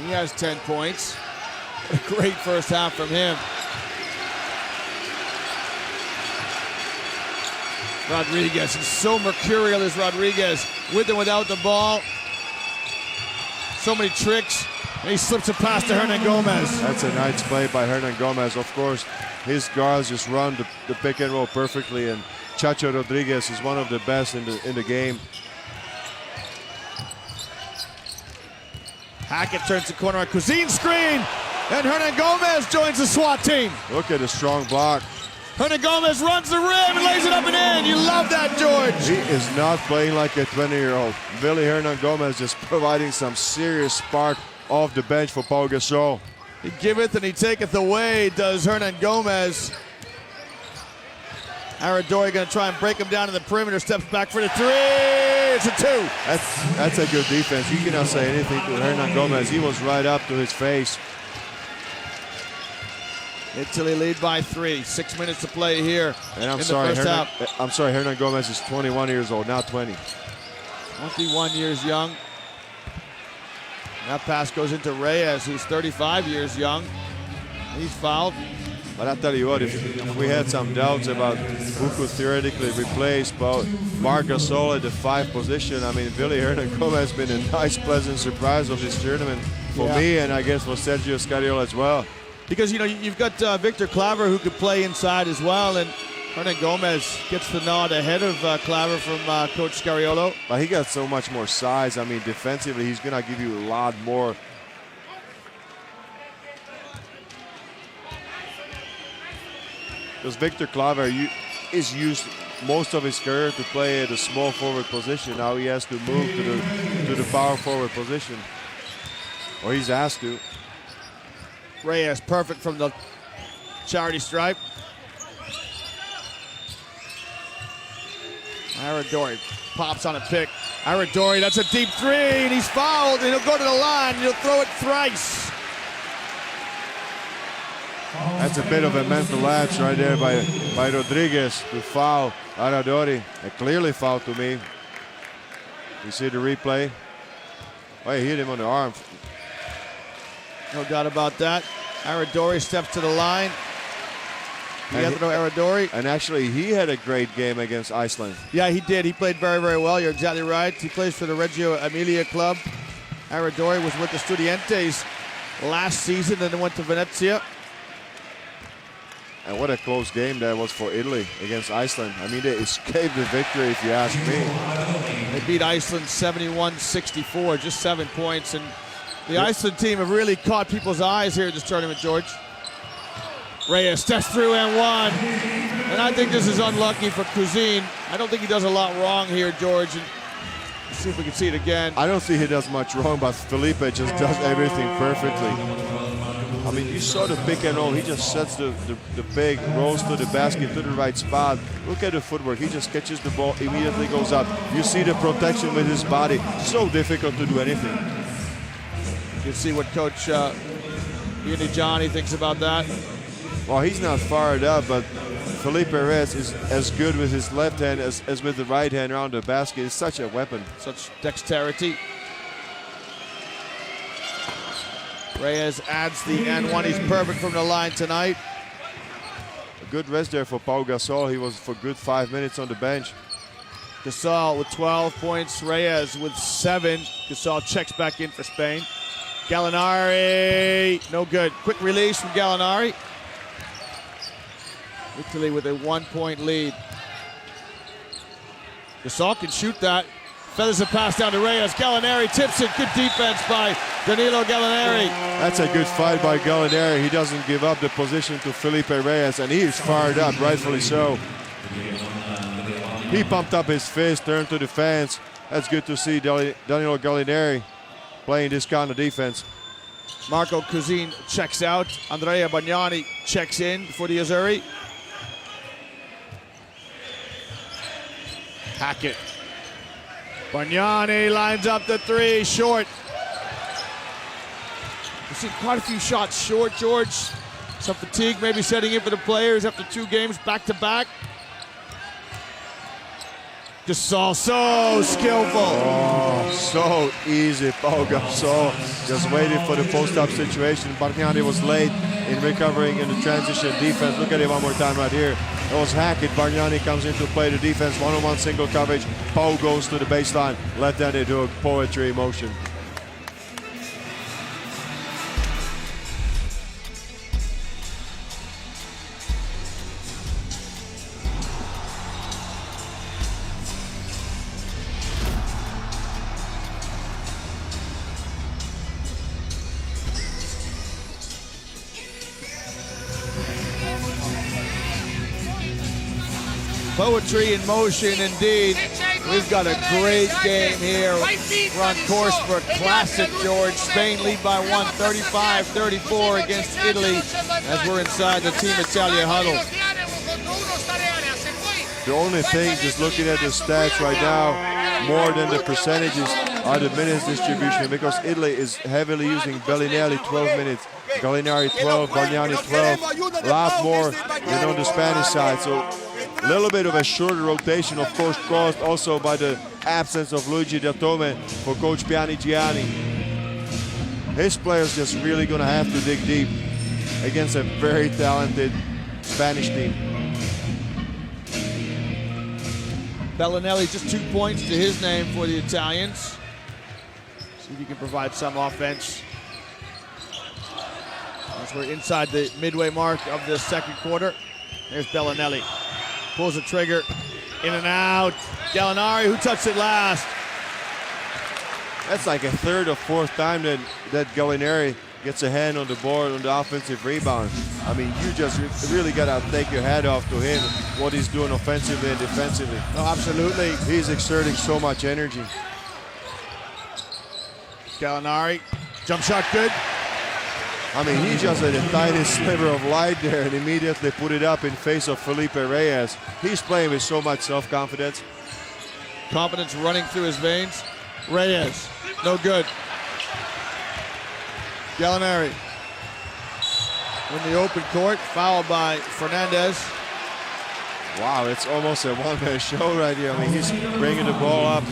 He has 10 points. A great first half from him. Rodriguez, he's so mercurial is Rodriguez, with and without the ball. So many tricks, and he slips it past to Hernan Gomez. That's a nice play by Hernan Gomez. Of course, his guards just run the pick and roll perfectly, and Chacho Rodriguez is one of the best in the game. Hackett turns the corner, a cuisine screen, and Hernan Gomez joins the SWAT team. Look at the strong block. Hernan Gomez runs the rim and lays it up and in. You love that, George. He is not playing like a 20-year-old. Billy Hernan Gomez just providing some serious spark off the bench for Pau Gasol. He giveth and he taketh away, does Hernan Gomez. Aradori going to try and break him down to the perimeter, steps back for the three. It's a 2. That's a good defense. You cannot say anything to Hernan Gomez. He was right up to his face. Italy lead by 3. 6 minutes to play here. And I'm sorry, Hernan Gomez is 21 years old, not 20. 21 years young. That pass goes into Reyes, who's 35 years young. He's fouled. But I tell you what, if we had some doubts about who could theoretically replace Marc Gasol at the 5 position, I mean, Billy Hernan Gomez has been a nice, pleasant surprise of this tournament for me, and I guess for Sergio Scariolo as well. Because, you know, you've got Victor Claver who could play inside as well, and Hernan Gomez gets the nod ahead of Claver from Coach Scariolo. But he got so much more size. I mean, defensively, he's going to give you a lot more. Because Victor Claver is used most of his career to play at a small forward position. Now he has to move to the power forward position, or he's asked to. Reyes perfect from the charity stripe. Aradori pops on a pick. Aradori, that's a deep 3, and he's fouled, and he'll go to the line, and he'll throw it thrice. That's a bit of a mental lapse right there by Rodriguez to foul Aradori. A clearly foul to me. You see the replay? Oh, he hit him on the arm. No doubt about that. Aradori steps to the line. Aradori. And actually, he had a great game against Iceland. Yeah, he did. He played very, very well. You're exactly right. He plays for the Reggio Emilia club. Aradori was with the Studientes last season and then went to Venezia. And what a close game that was for Italy against Iceland. I mean, they escaped the victory, if you ask me. They beat Iceland 71-64, just 7 points. And the Iceland team have really caught people's eyes here at this tournament, George. Reyes steps through and 1. And I think this is unlucky for Cuisine. I don't think he does a lot wrong here, George. And let's see if we can see it again. I don't think he does much wrong, but Felipe just does everything perfectly. I mean, you saw the pick and roll. He just sets the big, rolls to the basket, to the right spot. Look at the footwork. He just catches the ball, immediately goes up. You see the protection with his body. So difficult to do anything. You can see what Coach Johnny thinks about that. Well, he's not fired up, but Felipe Reyes is as good with his left hand as with the right hand around the basket. It's such a weapon. Such dexterity. Reyes adds the N1. He's perfect from the line tonight. A good rest there for Pau Gasol. He was for good 5 minutes on the bench. Gasol with 12 points. Reyes with 7. Gasol checks back in for Spain. Gallinari, no good. Quick release from Gallinari. Italy with a 1-point lead. Gasol can shoot that Feathers a pass down to Reyes. Gallinari tips it. Good defense by Danilo Gallinari. That's a good fight by Gallinari. He doesn't give up the position to Felipe Reyes, and he is fired up, rightfully so. He pumped up his fist, turned to defense. That's good to see Danilo Gallinari playing this kind of defense. Marco Cousin checks out. Andrea Bagnani checks in for the Azzurri. Hackett. Bagnani lines up the three, short. We've seen quite a few shots short, George. Some fatigue maybe setting in for the players after 2 games back-to-back. Gasol, so skillful. Oh, so easy. Pau Gasol just waiting for the post-up situation. Bagnani was late in recovering in the transition defense. Look at it one more time right here. It was Hackett. Bagnani comes in to play the defense. One-on-one single coverage. Pau goes to the baseline. Left-handed hook. Poetry motion. Poetry in motion, indeed. We've got a great game here. We're on course for a classic, George. Spain lead by 1, 35-34 against Italy as we're inside the Team Italia huddle. The only thing, just looking at the stats right now, more than the percentages, are the minutes distribution, because Italy is heavily using Bellinelli, 12 minutes, Gallinari 12, Bagnani 12, a lot more than on the Spanish side. So a little bit of a shorter rotation, of course, caused also by the absence of Luigi Del Tome for Coach Pianigiani. His players just really gonna have to dig deep against a very talented Spanish team. Bellinelli just 2 points to his name for the Italians. See if he can provide some offense. As we're inside the midway mark of the second quarter. There's Bellinelli. Pulls the trigger, in and out. Gallinari, who touched it last? That's like a third or fourth time that Gallinari gets a hand on the board on the offensive rebound. I mean, you just really gotta take your hat off to him, what he's doing offensively and defensively. Oh, absolutely. He's exerting so much energy. Gallinari, jump shot good. I mean, he just had the tiniest sliver of light there and immediately put it up in face of Felipe Reyes. He's playing with so much self-confidence. Confidence running through his veins. Reyes, no good. Gallinari in the open court, fouled by Fernandez. Wow, it's almost a one-man show right here. I mean, he's bringing the ball up,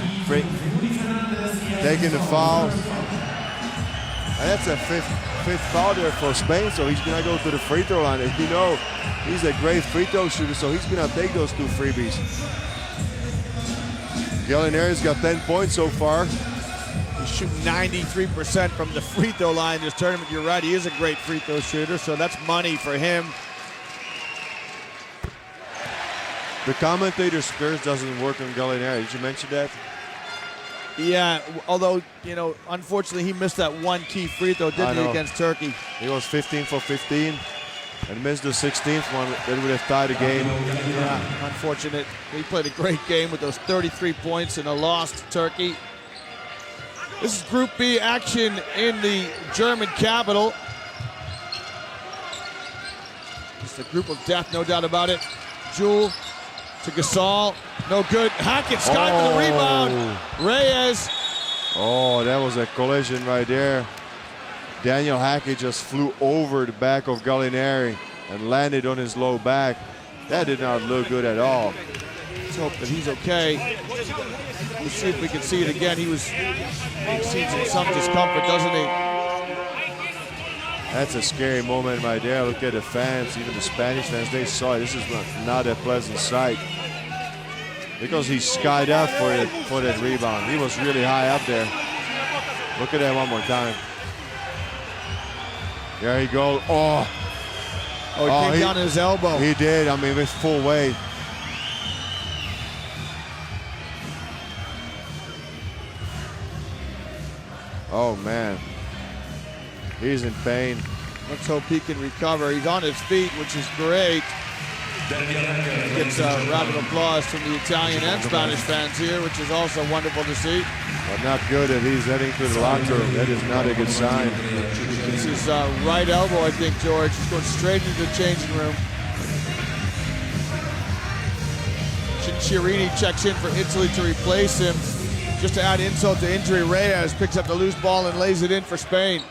taking the foul. And that's a fifth foul there for Spain, so he's gonna go to the free throw line. And you know, he's a great free throw shooter, so he's gonna take those 2 freebies. Gallinari's got 10 points so far. He's shooting 93% from the free throw line this tournament. You're right, he is a great free throw shooter, so that's money for him. The commentator's curse doesn't work on Gallinari. Did you mention that? Yeah, although, you know, unfortunately he missed that one key free throw, didn't he, against Turkey? He was 15 for 15 and missed the 16th one. That would have tied the game. Yeah, unfortunate. He played a great game with those 33 points in a loss to Turkey. This is Group B action in the German capital. It's a group of death, no doubt about it. Jewel to Gasol, no good. Hackett, Scott for the rebound. Reyes. Oh, that was a collision right there. Daniel Hackett just flew over the back of Gallinari and landed on his low back. That did not look good at all. Let's hope that he's okay. Let's see if we can see it again. He's seen some discomfort, doesn't he? That's a scary moment right there. Look at the fans, even the Spanish fans, they saw it. This is not a pleasant sight. Because he skied up for that rebound. He was really high up there. Look at that one more time. There he goes. Oh, he came down on his elbow. He did, I mean, with full weight. Oh, man. He's in pain. Let's hope he can recover. He's on his feet, which is great. Gets a round of applause from the Italian and Spanish fans here, which is also wonderful to see. But not good that he's heading to the locker room. That is not a good sign. It's his right elbow, I think, George. He's going straight into the changing room. Cinciarini checks in for Italy to replace him. Just to add insult to injury, Reyes picks up the loose ball and lays it in for Spain.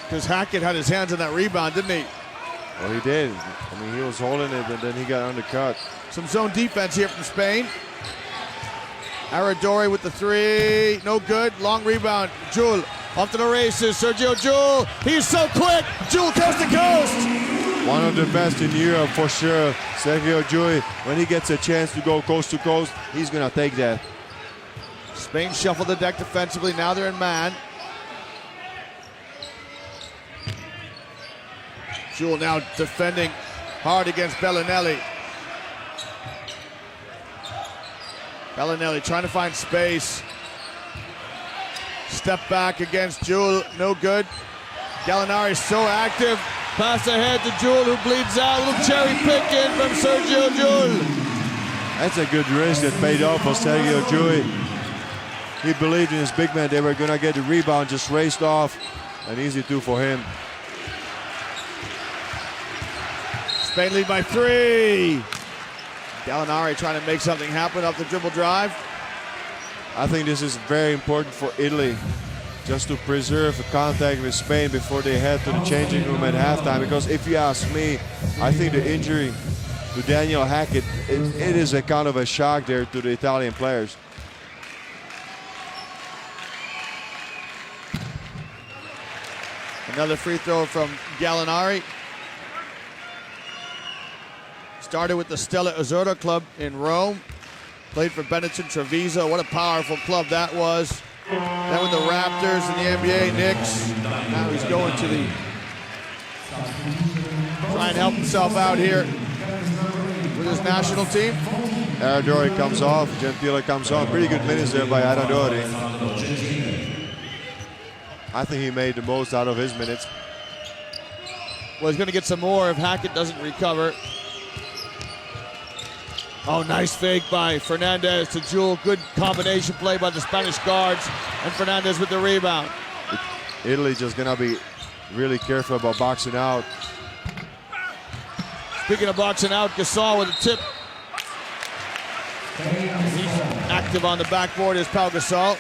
Because Hackett had his hands on that rebound, didn't he? Well, he did. I mean, he was holding it, and then he got undercut. Some zone defense here from Spain. Aradori with the three. No good. Long rebound. Jul off to the races. Sergio Jul. He's so quick. Jul coast to coast. One of the best in Europe for sure. Sergio Jul, when he gets a chance to go coast to coast, he's going to take that. Spain shuffled the deck defensively. Now they're in man. Jul now defending hard against Bellinelli. Bellinelli trying to find space. Step back against Jul, no good. Gallinari so active. Pass ahead to Jul, who bleeds out. Little cherry pick in from Sergio Jul. That's a good risk that paid off for Sergio Jul. He believed in his big man. They were going to get the rebound, just raced off. An easy two for him. Spain lead by 3. Gallinari trying to make something happen off the dribble drive. I think this is very important for Italy, just to preserve the contact with Spain before they head to the changing room at halftime. Because if you ask me, I think the injury to Daniel Hackett, it is a kind of a shock there to the Italian players. Another free throw from Gallinari. Started with the Stella Azzurra club in Rome. Played for Benetton Treviso. What a powerful club that was. Then with the Raptors and the NBA Knicks. Now he's going to the... try and help himself out here with his national team. Aradori comes off. Gentile comes on. Pretty good minutes there by Aradori. I think he made the most out of his minutes. Well, he's going to get some more if Hackett doesn't recover. Oh, nice fake by Fernandez to Jul. Good combination play by the Spanish guards. And Fernandez with the rebound. Italy just going to be really careful about boxing out. Speaking of boxing out, Gasol with a tip. He's active on the backboard is Pau Gasol.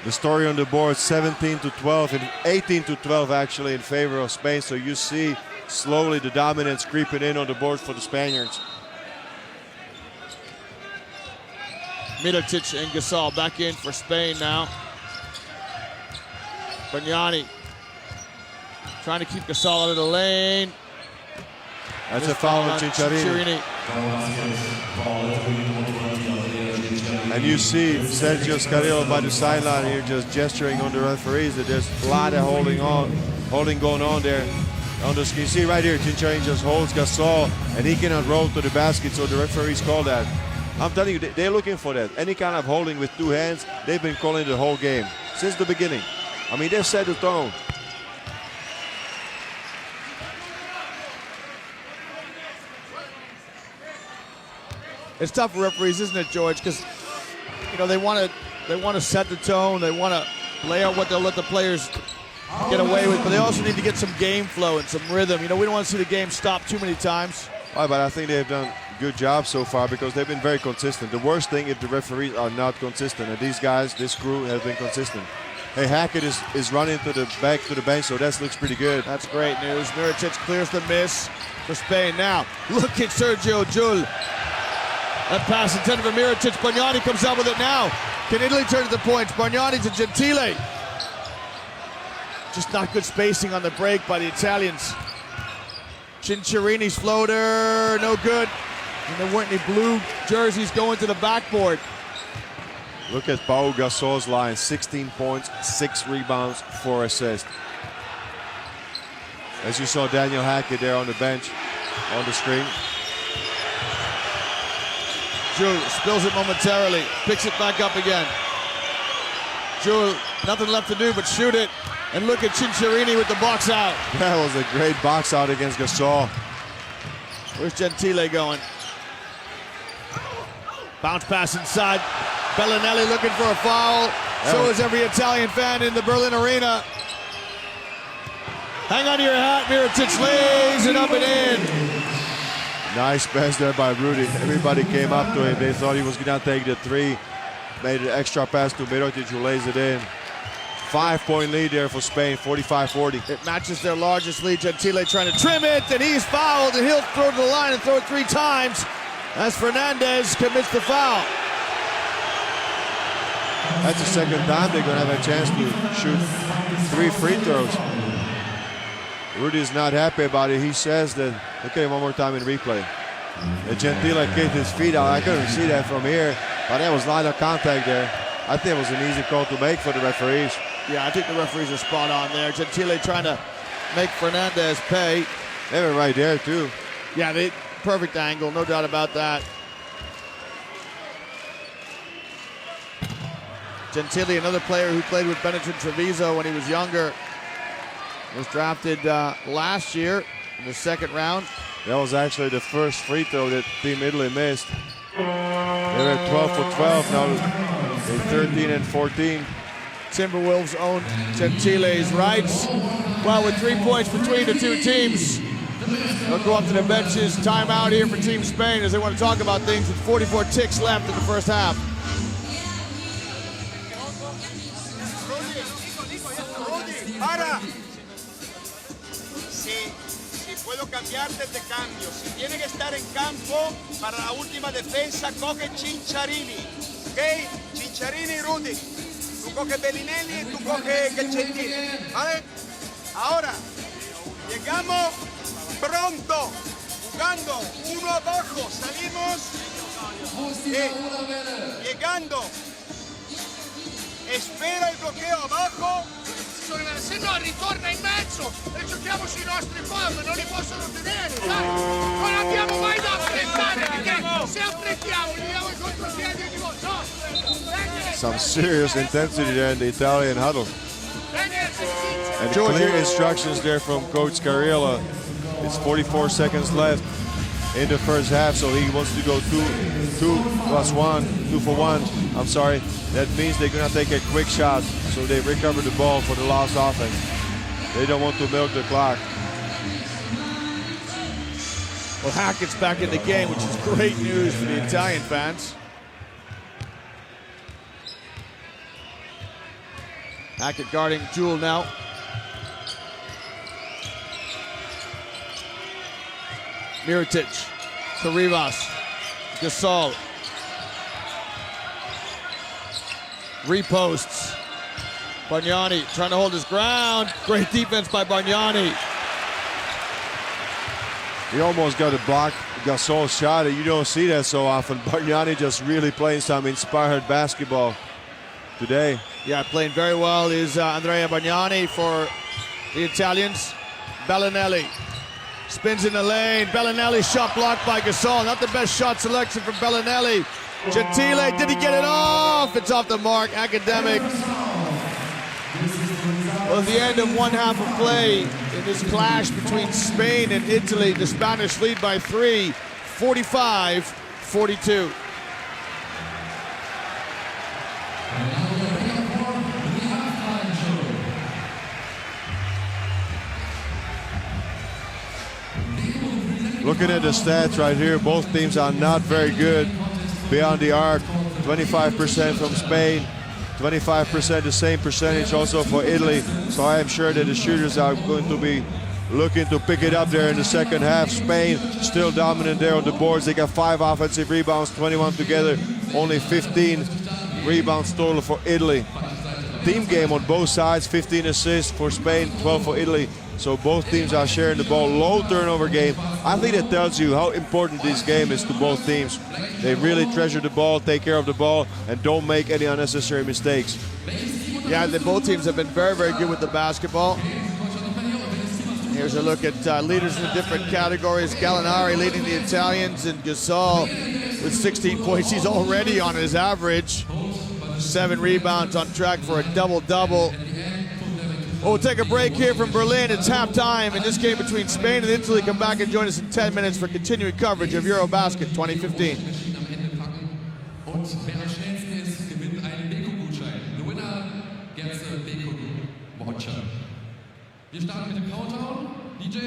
The story on the board, 17-12 and 18-12 actually in favor of Spain. So you see slowly the dominance creeping in on the board for the Spaniards. Mirotic and Gasol back in for Spain now. Bagnani trying to keep Gasol out of the lane. That's a foul on Cinciarini. And you see Sergio Scarillo by the sideline here just gesturing on the referees that there's a lot of holding going on there. On the screen, see right here, Cinciarini just holds Gasol and he cannot roll to the basket, so the referees call that. I'm telling you, they're looking for that. Any kind of holding with two hands, they've been calling the whole game since the beginning. I mean, they've set the tone. It's tough for referees, isn't it, George? Because they want to set the tone. They want to lay out what they'll let the players get away with, but they also need to get some game flow and some rhythm. We don't want to see the game stop too many times. Oh, but I think they've done a good job so far because they've been very consistent. The worst thing if the referees are not consistent, and these guys, this crew, have been consistent. Hey, Hackett is running back to the bench, so that looks pretty good. That's great news. Mirotic clears the miss for Spain. Now, look at Sergio Jul. That pass intended for Mirotic. Bagnani comes out with it now. Can Italy turn to the points? Bagnani to Gentile. Just not good spacing on the break by the Italians. Cinciarini's floater, no good. And there weren't any blue jerseys going to the backboard. Look at Pau Gasol's line, 16 points, 6 rebounds, 4 assists. As you saw Daniel Hackett there on the bench, on the screen. Jul spills it momentarily, picks it back up again. Jewel, nothing left to do but shoot it. And look at Cinciarini with the box out. That was a great box out against Gasol. Where's Gentile going? Bounce pass inside. Bellinelli looking for a foul. So is every Italian fan in the Berlin arena. Hang on to your hat, Mirotic lays it up and in. Nice pass there by Rudy. Everybody came up to him. They thought he was going to take the three. Made an extra pass to Mirotic, who lays it in. 5-point lead there for Spain, 45-40. It matches their largest lead. Gentile trying to trim it, and he's fouled, and he'll throw to the line and throw it 3 times as Fernandez commits the foul. That's the second time they're going to have a chance to shoot 3 free throws. Rudy's not happy about it. He says that, look at it one more time in replay. And Gentile kicked his feet out. I couldn't see that from here, but there was line of contact there. I think it was an easy call to make for the referees. Yeah, I think the referees are spot on there. Gentile trying to make Fernandez pay. They were right there too. Yeah, perfect angle, no doubt about that. Gentile, another player who played with Benetton Treviso when he was younger, was drafted last year in the 2nd round. That was actually the first free throw that Team Italy missed. They were at 12 for 12, now they're 13 and 14. Timberwolves own Gentile's rights. Well, with 3 points between the two teams, they'll go up to the benches. Timeout here for Team Spain as they want to talk about things with 44 ticks left in the first half. Para. Si puedo cambiarte de cambio. Si tiene que estar en campo para la última defensa, coge Cinciarini. ¿Ok? Cinciarini y Rudy. Tú coges Bellinelli y tú coges Gentile. ¿Vale? Ahora, llegamos pronto. Jugando uno abajo. Salimos. Llegando. Espera il bloqueo abajo. Se no ritorna in mezzo e giochiamo sui nostri foul, non li possono tenere, dai. Non abbiamo mai da affrettare, perché se affrettiamo gli diamo il contropiede ogni volta. No. Some serious intensity there in the Italian huddle. And clear instructions there from Coach Cariello. It's 44 seconds left in the first half, so he wants to go 2 for 1. I'm sorry. That means they're going to take a quick shot, so they recover the ball for the last offense. They don't want to milk the clock. Well, Hackett's back in the game, which is great news for the Italian fans. Hackett guarding Jewel now. Mirotic to Rivas. Gasol. Reposts. Bargnani trying to hold his ground. Great defense by Bargnani. He almost got a block Gasol's shot. You don't see that so often. Bargnani just really playing some inspired basketball today. Yeah, playing very well is Andrea Bargnani for the Italians. Bellinelli spins in the lane. Bellinelli shot blocked by Gasol. Not the best shot selection from Bellinelli. Gentile, did he get it off? It's off the mark. Academic. Well, at the end of one half of play in this clash between Spain and Italy, the Spanish lead by 3, 45-42. Looking at the stats right here, both teams are not very good beyond the arc. 25% from Spain, 25% the same percentage also for Italy. So I am sure that the shooters are going to be looking to pick it up there in the second half. Spain still dominant there on the boards. They got 5 offensive rebounds, 21 together, only 15 rebounds total for Italy. Team game on both sides, 15 assists for Spain, 12 for Italy. So both teams are sharing the ball. Low turnover game. I think that tells you how important this game is to both teams. They really treasure the ball, take care of the ball, and don't make any unnecessary mistakes. Yeah, both teams have been very, very good with the basketball. Here's a look at leaders in the different categories. Gallinari leading the Italians, and Gasol with 16 points. He's already on his average. 7 rebounds, on track for a double-double. We'll take a break here from Berlin. It's halftime in this game between Spain and Italy. Come back and join us in 10 minutes for continuing coverage of Eurobasket 2015. Und wer am schnellsten ist, gewinnt einen Beko-Gutschein. The winner gets a Beko-Voucher. Wir starten mit dem Countdown. DJ.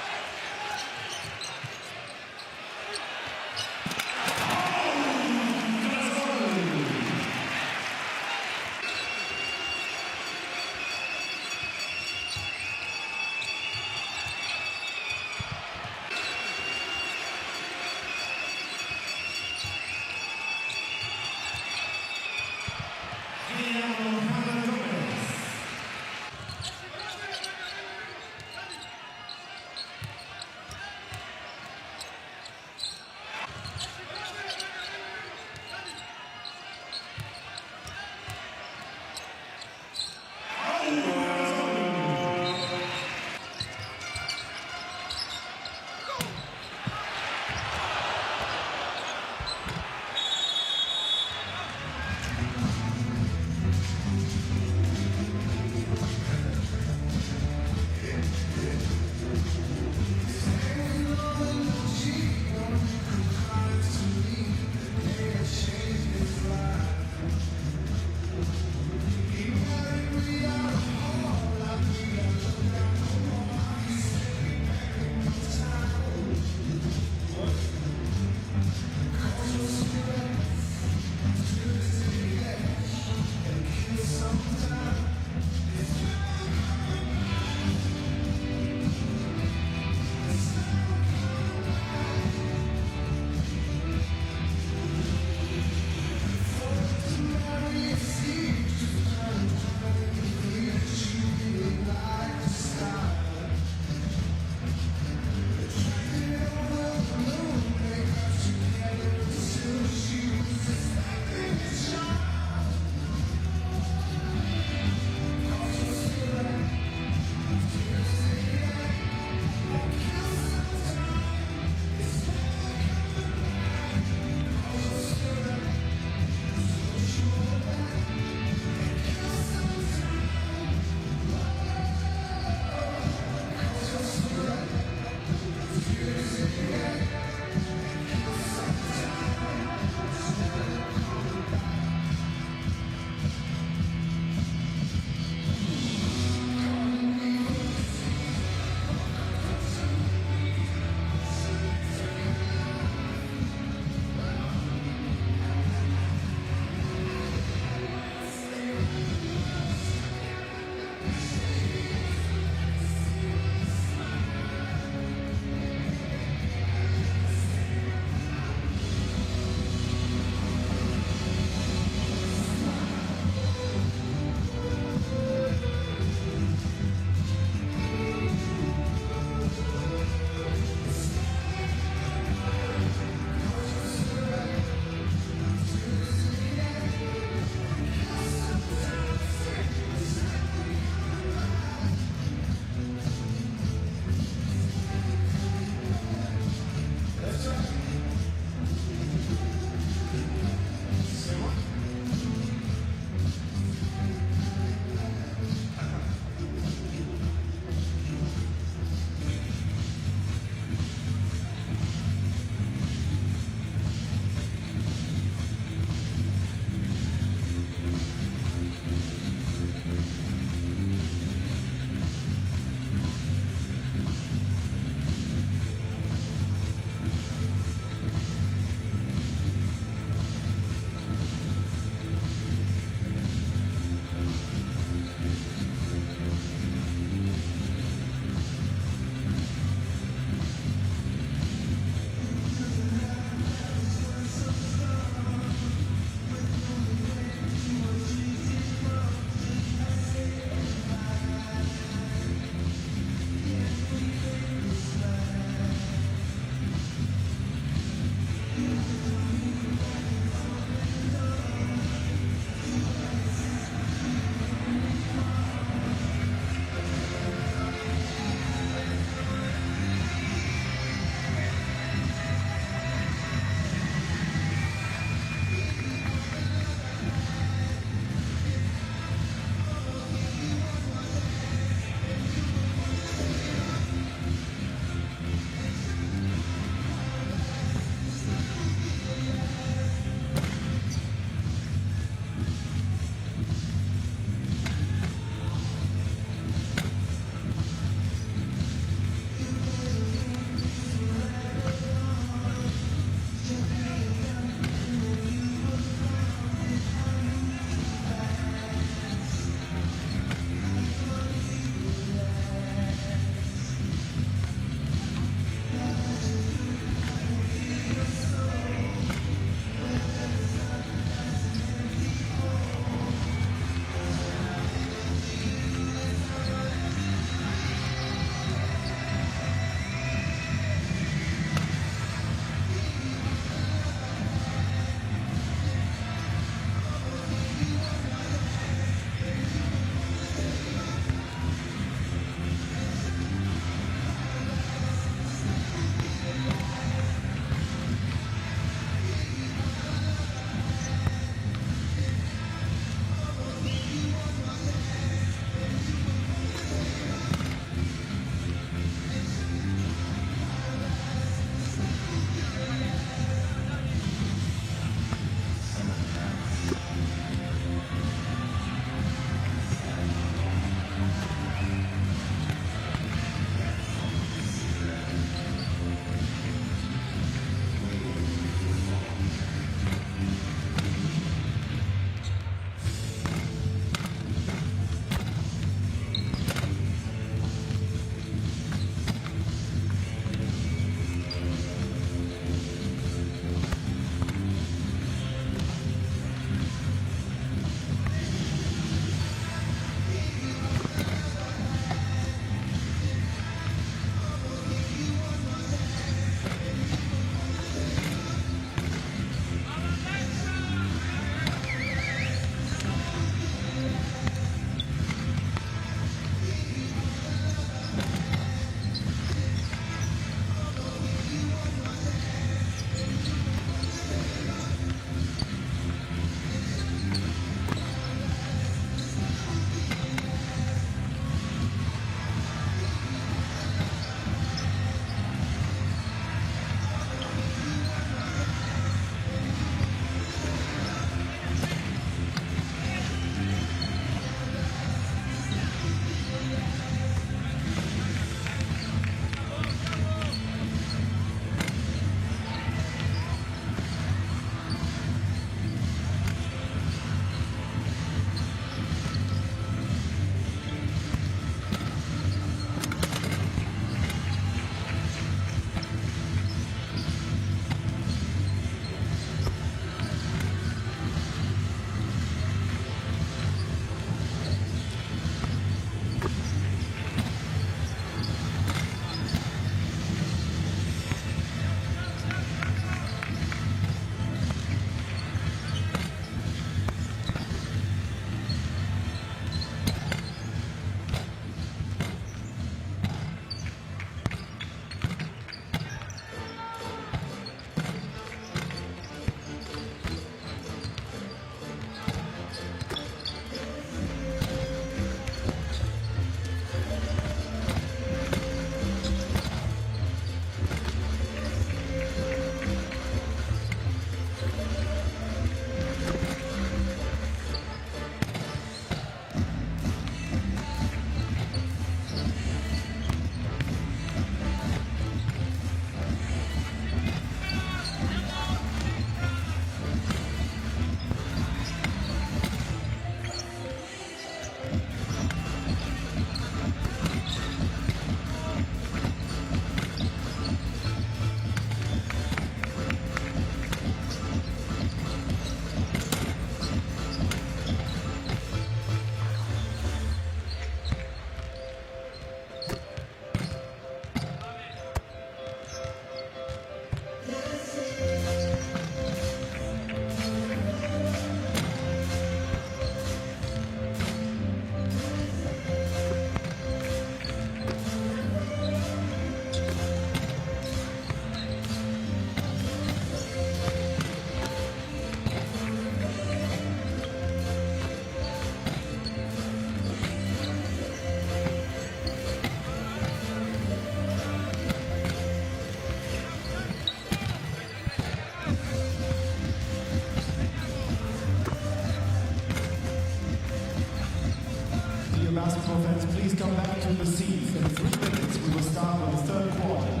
in the seats. In 3 minutes we will start with the third quarter.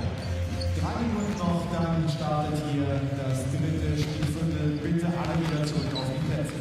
3 Minuten noch, dann startet hier das dritte Spielviertel. Bitte alle wieder zurück auf die Plätze.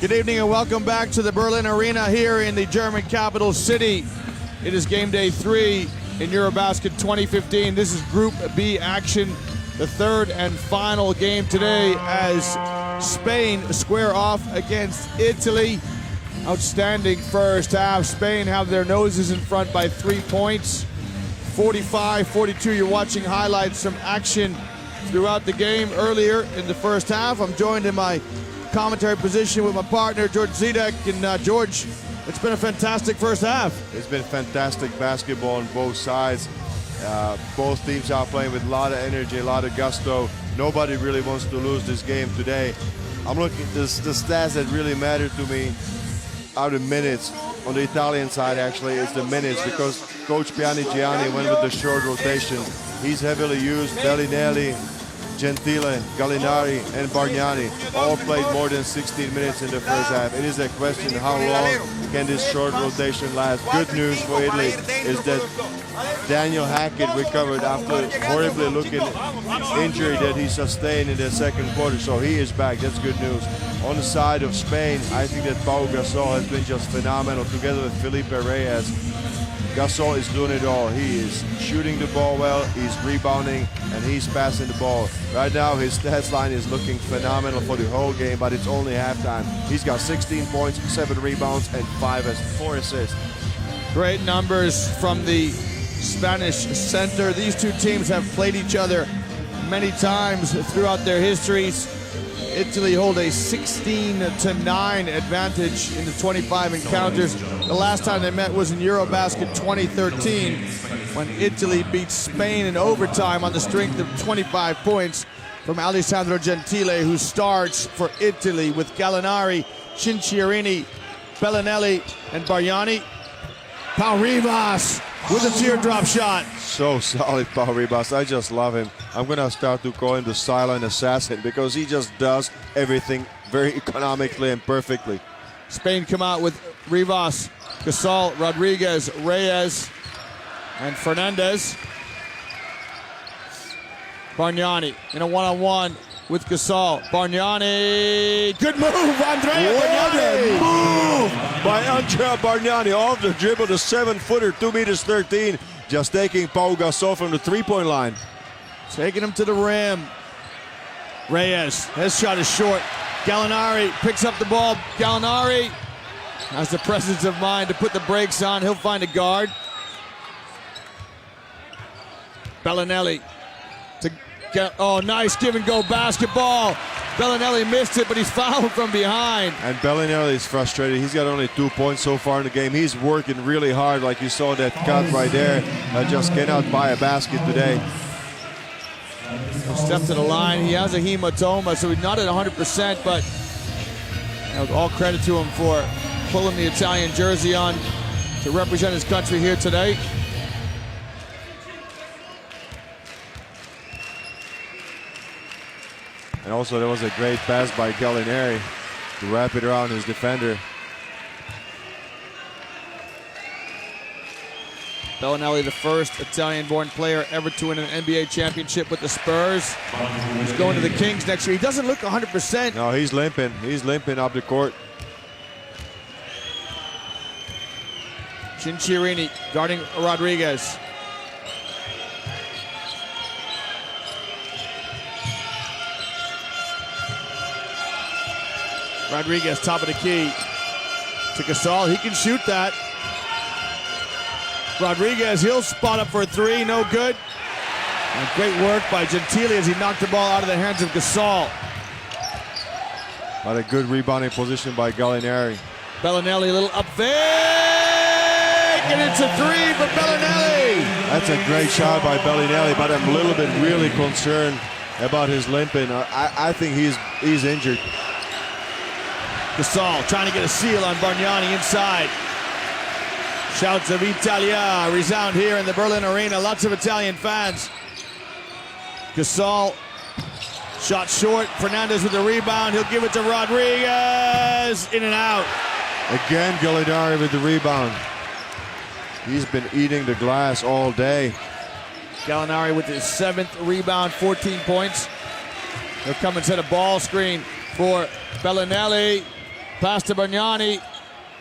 Good evening and welcome back to the Berlin Arena here in the German capital city. It is game day 3 in Eurobasket 2015. This is Group B action, the third and final game today as Spain square off against Italy. Outstanding first half. Spain have their noses in front by 3 points. 45-42. You're watching highlights from action throughout the game earlier in the first half. I'm joined in my commentary position with my partner George Zidek. And George, it's been a fantastic first half. It's been fantastic basketball on both sides. Both teams are playing with a lot of energy, a lot of gusto. Nobody really wants to lose this game today. I'm looking at the stats that really matter to me are the minutes. On the Italian side, actually, it's the minutes because Coach Pianigiani went with the short rotation. He's heavily used. Bellinelli, Gentile, Gallinari, and Bargnani all played more than 16 minutes in the first half. It is a question how long can this short rotation last. Good news for Italy is that Daniel Hackett recovered after a horribly looking injury that he sustained in the second quarter, so he is back. That's good news. On the side of Spain, I think that Pau Gasol has been just phenomenal together with Felipe Reyes. Gasol is doing it all. He is shooting the ball well, he's rebounding, and he's passing the ball. Right now, his stats line is looking phenomenal for the whole game, but it's only halftime. He's got 16 points, 7 rebounds, and 4 assists. Great numbers from the Spanish center. These two teams have played each other many times throughout their histories. Italy hold a 16-9 advantage in the 25 encounters. The last time they met was in Eurobasket 2013 when Italy beat Spain in overtime on the strength of 25 points from Alessandro Gentile, who starts for Italy with Gallinari, Cinciarini, Bellinelli, and Bargnani. Pau Rivas with a teardrop shot. So solid, Pau Rivas. I just love him. I'm going to start to call him the silent assassin because he just does everything very economically and perfectly. Spain come out with Rivas, Gasol, Rodriguez, Reyes, and Fernandez. Bargnani in a one-on-one with Gasol. Bargnani, good move, Andrea Bargnani. Move by Andrea Bargnani off the dribble, the 7-footer, 2 meters 13, just taking Pau Gasol from the three-point line. Taking him to the rim. Reyes, his shot is short. Gallinari picks up the ball. Gallinari has the presence of mind to put the brakes on. He'll find a guard. Bellinelli to get, oh, nice give and go basketball. Bellinelli missed it, but he's fouled from behind. And Bellinelli is frustrated. He's got only 2 points so far in the game. He's working really hard, like you saw that cut right there. Just cannot buy a basket today. Step to the line. He has a hematoma, so he's not at 100%, but all credit to him for pulling the Italian jersey on to represent his country here today. And also there was a great pass by Gallinari to wrap it around his defender. Bellinelli, the first Italian-born player ever to win an NBA championship with the Spurs. He's going to the Kings next year. He doesn't look 100%. No, he's limping. He's limping up the court. Cinciarini guarding Rodriguez. Rodriguez, top of the key. To Gasol, he can shoot that. Rodriguez, he'll spot up for a three, no good. And great work by Gentile as he knocked the ball out of the hands of Gasol. But a good rebounding position by Gallinari. Bellinelli, a little up fake, and it's a three for Bellinelli. That's a great shot by Bellinelli, but I'm a little bit really concerned about his limping. I think he's injured. Gasol trying to get a seal on Bargnani inside. Shouts of Italia resound here in the Berlin Arena. Lots of Italian fans. Gasol shot short. Fernandez with the rebound. He'll give it to Rodriguez. In and out. Again, Gallinari with the rebound. He's been eating the glass all day. Gallinari with his 7th rebound, 14 points. He'll come and set a ball screen for Bellinelli. Pass to Bargnani.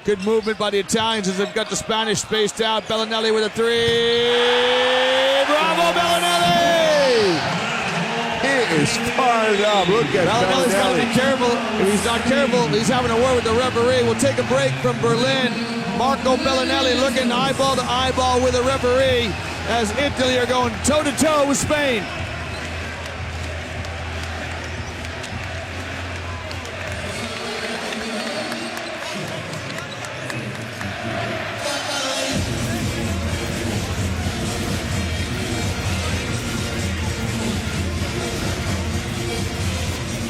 Good movement by the Italians as they've got the Spanish spaced out. Bellinelli with a three. Bravo, Bellinelli! He is fired up. Look at Bellinelli's got to Bellinelli. be careful. If he's not careful, he's having a word with the referee. We'll take a break from Berlin. Marco Bellinelli looking eyeball to eyeball with the referee as Italy are going toe-to-toe with Spain.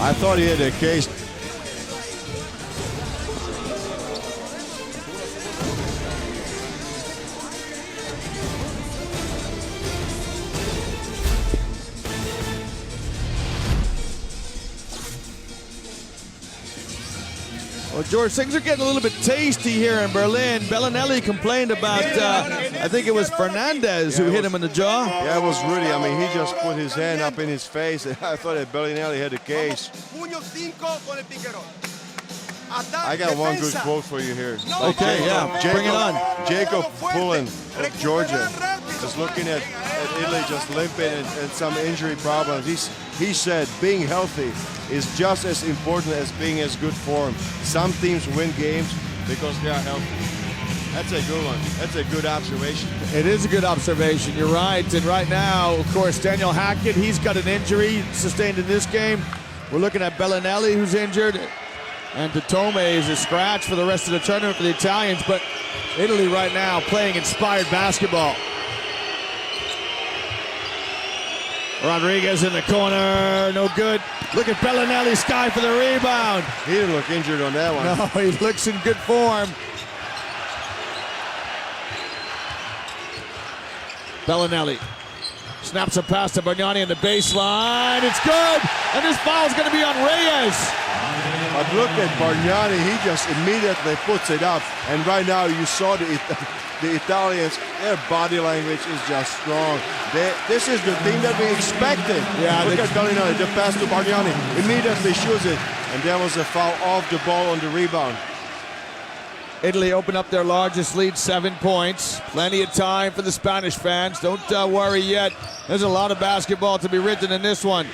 I thought he had a case. Well, George, things are getting a little bit tasty here in Berlin. Bellinelli complained about, I think it was Fernandez who hit him in the jaw. Yeah, it was Rudy. I mean, he just put his hand up in his face, and I thought that Bellinelli had a case. I got one good quote for you here. Okay, yeah, bring it on. Jacob Pullen of Georgia is looking at Italy just limping and some injury problems. He said being healthy is just as important as being as good form. Some teams win games because they are healthy. That's a good one. That's a good observation. It is a good observation. You're right. And right now, of course, Daniel Hackett, he's got an injury sustained in this game. We're looking at Bellinelli, who's injured. And Totome is a scratch for the rest of the tournament for the Italians. But Italy right now playing inspired basketball. Rodriguez in the corner, no good. Look at Bellinelli, sky for the rebound. He didn't look injured on that one. No, he looks in good form. Bellinelli snaps a pass to Bargnani in the baseline. It's good, and this foul's going to be on Reyes. But look at Bargnani, he just immediately puts it up. And right now you saw the Italians, their body language is just strong. This is the thing that we expected. Yeah, look at Gallinari, the pass to Bargnani, immediately shoots it. And there was a foul off the ball on the rebound. Italy open up their largest lead, 7 points. Plenty of time for the Spanish fans. Don't worry yet. There's a lot of basketball to be written in this one.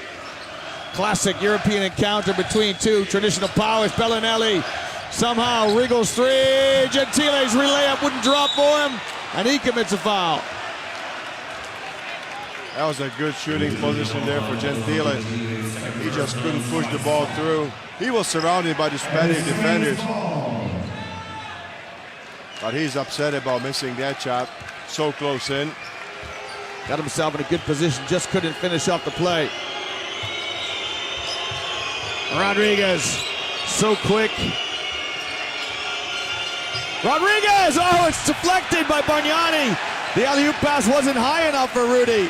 Classic European encounter between two traditional powers. Bellinelli somehow wriggles three. Gentile's relay-up wouldn't drop for him, and he commits a foul. That was a good shooting position there for Gentile. He just couldn't push the ball through. He was surrounded by the Spanish defenders. But he's upset about missing that shot. So close in. Got himself in a good position, just couldn't finish off the play. Rodriguez, so quick. Rodriguez, oh, it's deflected by Bargnani. The alley-oop pass wasn't high enough for Rudy.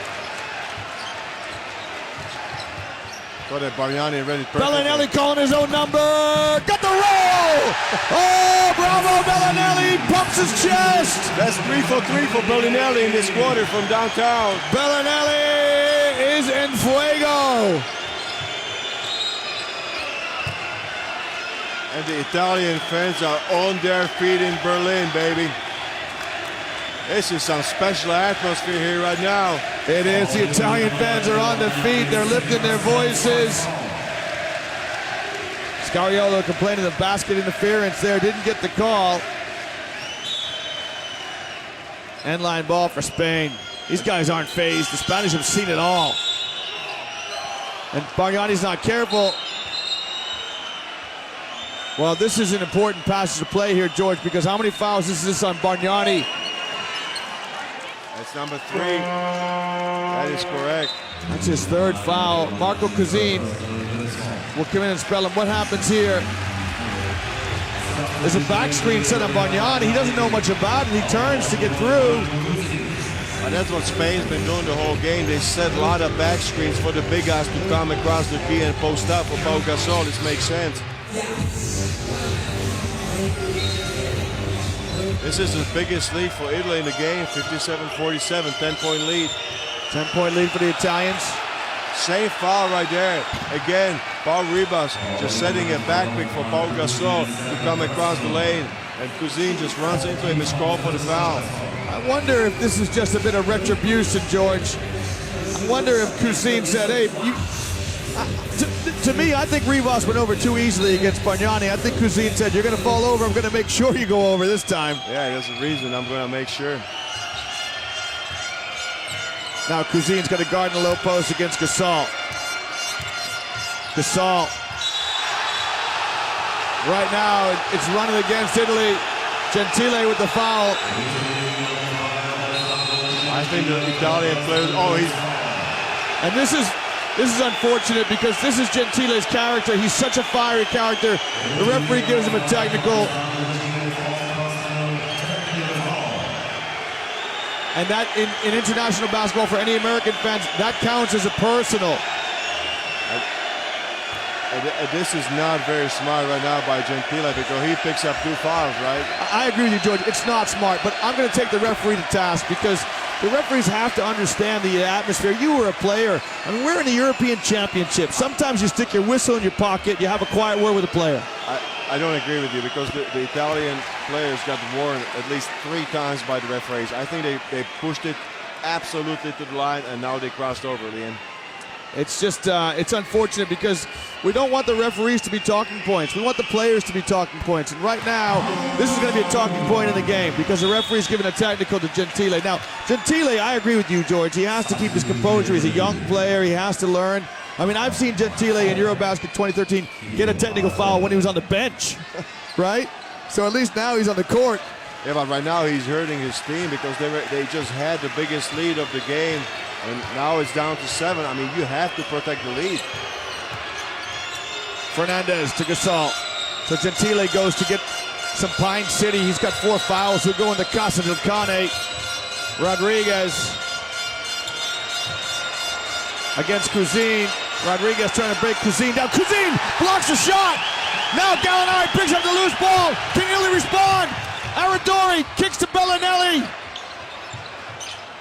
Got that Bargnani ready perfectly. Bellinelli calling his own number. Got the roll! Oh, bravo, Bellinelli pumps his chest. That's 3 for 3 for Bellinelli in this quarter from downtown. Bellinelli is en fuego. And the Italian fans are on their feet in Berlin, baby. This is some special atmosphere here right now. It is. The Italian fans are on their feet. They're lifting their voices. Scariolo complaining of basket interference there. Didn't get the call. End line ball for Spain. These guys aren't phased. The Spanish have seen it all. And Bargnani's not careful. Well, this is an important passage to play here, George, because how many fouls is this on Bargnani? That's number 3. That is correct. That's his 3rd foul. Marco Cousin will come in and spell him. What happens here? There's a back screen set on Bargnani. He doesn't know much about it. He turns to get through. And that's what Spain's been doing the whole game. They set a lot of back screens for the big guys to come across the key and post up for Pau Gasol. This makes sense. This is the biggest lead for Italy in the game, 57-47, 10-point lead. 10-point lead for the Italians. Same foul right there. Again, Paul Ribas just setting a back pick for Pau Gasol to come across the lane. And Cousin just runs into him, is called for the foul. I wonder if this is just a bit of retribution, George. I wonder if Cousin said, hey, to me, I think Rivas went over too easily against Bargnani. I think Cousin said, you're going to fall over. I'm going to make sure you go over this time. Yeah, there's a reason. I'm going to make sure. Now Cousin's got to guard in the low post against Gasol. Gasol. Right now, it's running against Italy. Gentile with the foul. I think the Italian players, And this is unfortunate because this is Gentile's character. He's such a fiery character. The referee gives him a technical. And that, in international basketball, for any American fans, that counts as a personal. This is not very smart right now by Gentile because he picks up 2 fouls, right? I agree with you, George. It's not smart, but I'm going to take the referee to task because the referees have to understand the atmosphere. You were a player. I mean, we're in the European Championship. Sometimes you stick your whistle in your pocket, you have a quiet word with a player. I don't agree with you because the Italian players got warned at least 3 times by the referees. I think they pushed it absolutely to the line and now they crossed over, Liam. It's just, it's unfortunate because we don't want the referees to be talking points. We want the players to be talking points. And right now, this is going to be a talking point in the game because the referee's giving a technical to Gentile. Now, Gentile, I agree with you, George. He has to keep his composure. He's a young player. He has to learn. I mean, I've seen Gentile in Eurobasket 2013 get a technical foul when he was on the bench, right? So at least now he's on the court. Yeah, but right now he's hurting his team because they just had the biggest lead of the game. And now it's down to 7. I mean, you have to protect the lead. Fernandez to Gasol. So Gentile goes to get some Pine City. He's got 4 fouls. He'll go into Casa del Cane. Rodriguez against Cousin. Rodriguez trying to break Cousin down. Cousin blocks the shot. Now Gallinari picks up the loose ball. Can Italy respond? Aradori kicks to Bellinelli.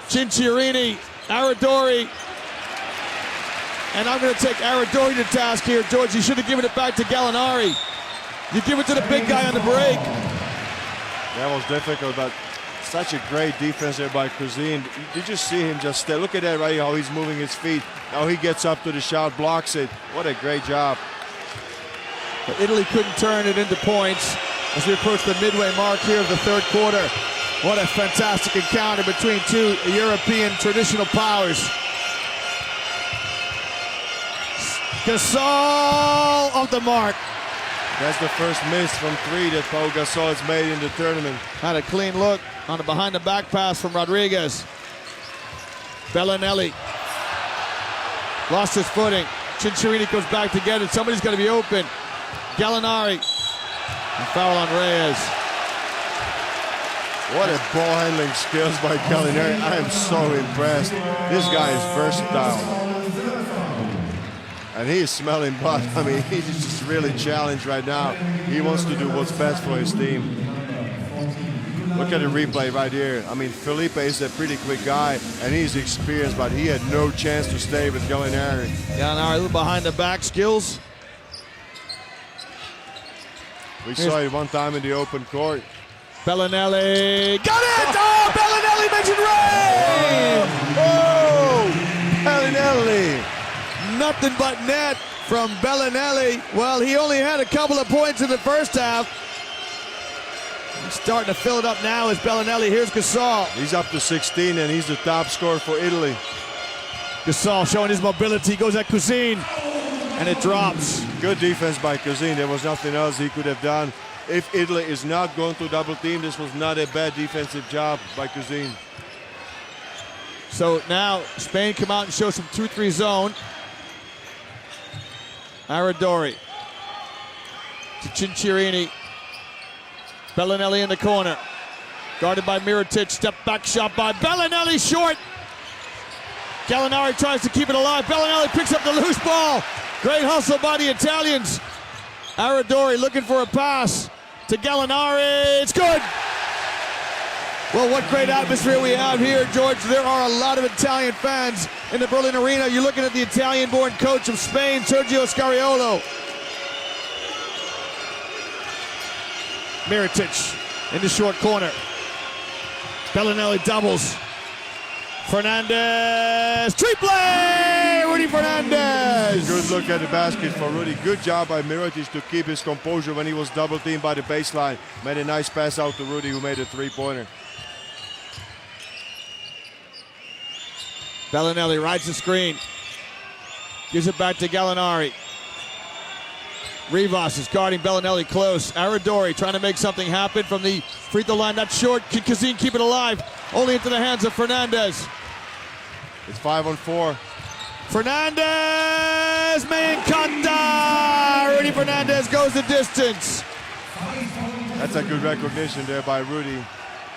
Cinciarini. Aradori, and I'm going to take Aradori to task here, George. You should have given it back to Gallinari. You give it to the big guy on the break. That was difficult, but such a great defense there by Cousin. Did you see him just stay? Look at that right, how he's moving his feet. Now he gets up to the shot, blocks it. What a great job. But Italy couldn't turn it into points as we approach the midway mark here of the 3rd quarter. What a fantastic encounter between 2 European traditional powers. Gasol off the mark. That's the first miss from 3 that Pau Gasol has made in the tournament. Had a clean look on the behind the back pass from Rodriguez. Bellinelli lost his footing. Cinciarini goes back to get it. Somebody's going to be open. Gallinari. And foul on Reyes. What a ball handling skills by Gallinari. I am so impressed. This guy is versatile. And he is smelling blood. I mean, he's just really challenged right now. He wants to do what's best for his team. Look at the replay right here. I mean, Felipe is a pretty quick guy, and he's experienced, but he had no chance to stay with Gallinari. Gallinari, a little behind the back skills. We saw it one time in the open court. Bellinelli, got it! Oh, Bellinelli makes it rain! Oh, Bellinelli! Nothing but net from Bellinelli. Well, he only had a couple of points in the first half. He's starting to fill it up now as Bellinelli. Here's Gasol. He's up to 16, and he's the top scorer for Italy. Gasol showing his mobility, goes at Cousin, and it drops. Good defense by Cousin. There was nothing else he could have done. If Italy is not going to double team, this was not a bad defensive job by Cousin. So now Spain come out and show some 2-3 zone. Aradori to Cinciarini. Bellinelli in the corner. Guarded by Mirotic. Step back shot by Bellinelli, short. Gallinari tries to keep it alive. Bellinelli picks up the loose ball. Great hustle by the Italians. Aradori looking for a pass to Gallinari. It's good. Well, what great atmosphere we have here, George. There are a lot of Italian fans in the Berlin Arena. You're looking at the Italian-born coach of Spain, Sergio Scariolo. Mirotic in the short corner. Bellinelli doubles. Fernandez, triple! Rudy Fernandez! Good look at the basket for Rudy. Good job by Mirotic to keep his composure when he was double teamed by the baseline. Made a nice pass out to Rudy, who made a three-pointer. Bellinelli rides the screen. Gives it back to Gallinari. Rivas is guarding Bellinelli close. Aradori trying to make something happen from the free throw line. That's short. Can Cousin keep it alive? Only into the hands of Fernandez. It's 5-on-4. Fernandez, me encanta! Rudy Fernandez goes the distance. That's a good recognition there by Rudy.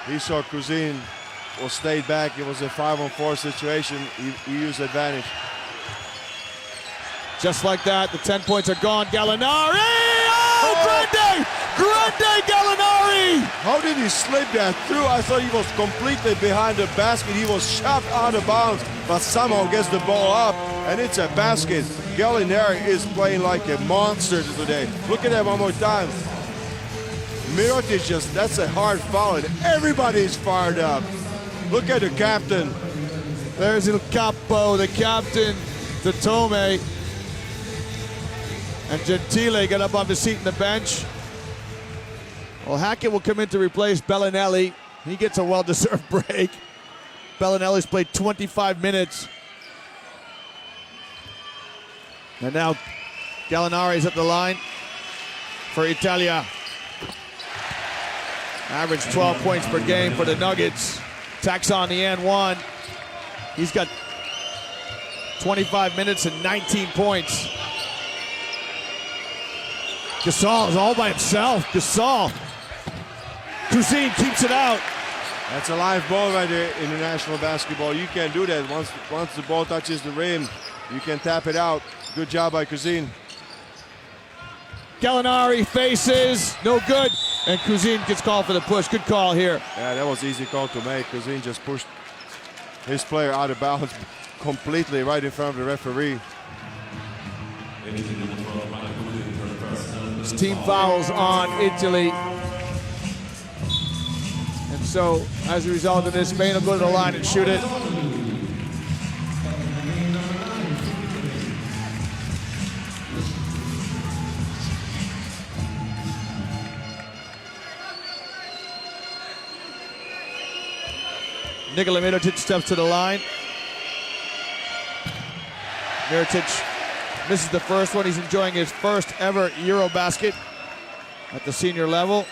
He saw Cousin was stayed back. It was a 5-on-4 situation. He used advantage. Just like that, the 10 points are gone. Gallinari! Oh, Grande Gallinari! How did he slip that through? I thought he was completely behind the basket. He was shoved out of bounds, but somehow gets the ball up, and it's a basket. Gallinari is playing like a monster today. Look at that one more time. Mirotic just, that's a hard foul, and everybody is fired up. Look at the captain. There's El Capo, the captain, to Tome. And Gentile got up off his seat in the bench. Well, Hackett will come in to replace Bellinelli. He gets a well-deserved break. Bellinelli's played 25 minutes. And now Gallinari's at the line for Italia. Average 12 points per game for the Nuggets. Tacks on the N1. He's got 25 minutes and 19 points. Gasol is all by himself. Gasol. Cousin keeps it out. That's a live ball right there in international basketball. You can't do that. Once the ball touches the rim, you can tap it out. Good job by Cousin. Gallinari faces, no good. And Cousin gets called for the push. Good call here. Yeah, that was easy call to make. Cousin just pushed his player out of bounds completely right in front of the referee. It's team fouls on Italy. And so, as a result of this, Spain will go to the line and shoot it. Nikola Mirotic steps to the line. Mirotic misses the first one. He's enjoying his first ever Eurobasket at the senior level.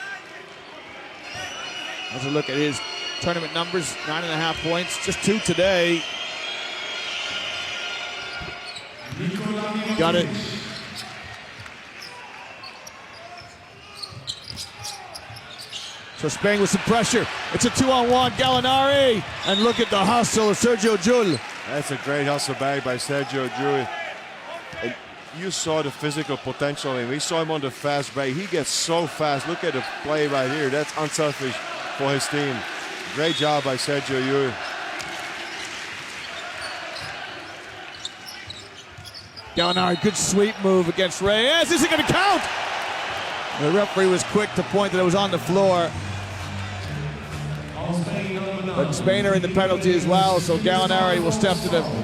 Let's look at his tournament numbers. 9.5 points, just 2 today. Got it. So Spain with some pressure. It's a 2-on-1, Gallinari. And look at the hustle of Sergio Llull. That's a great hustle back by Sergio Llull. you saw the physical potential in him. We saw him on the fast break. He gets so fast. Look at the play right here. That's unselfish for his team. Great job by Sergio Llull. Gallinari, good sweep move against Reyes. Is it going to count? The referee was quick to point that it was on the floor. But Spain are in the penalty as well, so Gallinari will step to the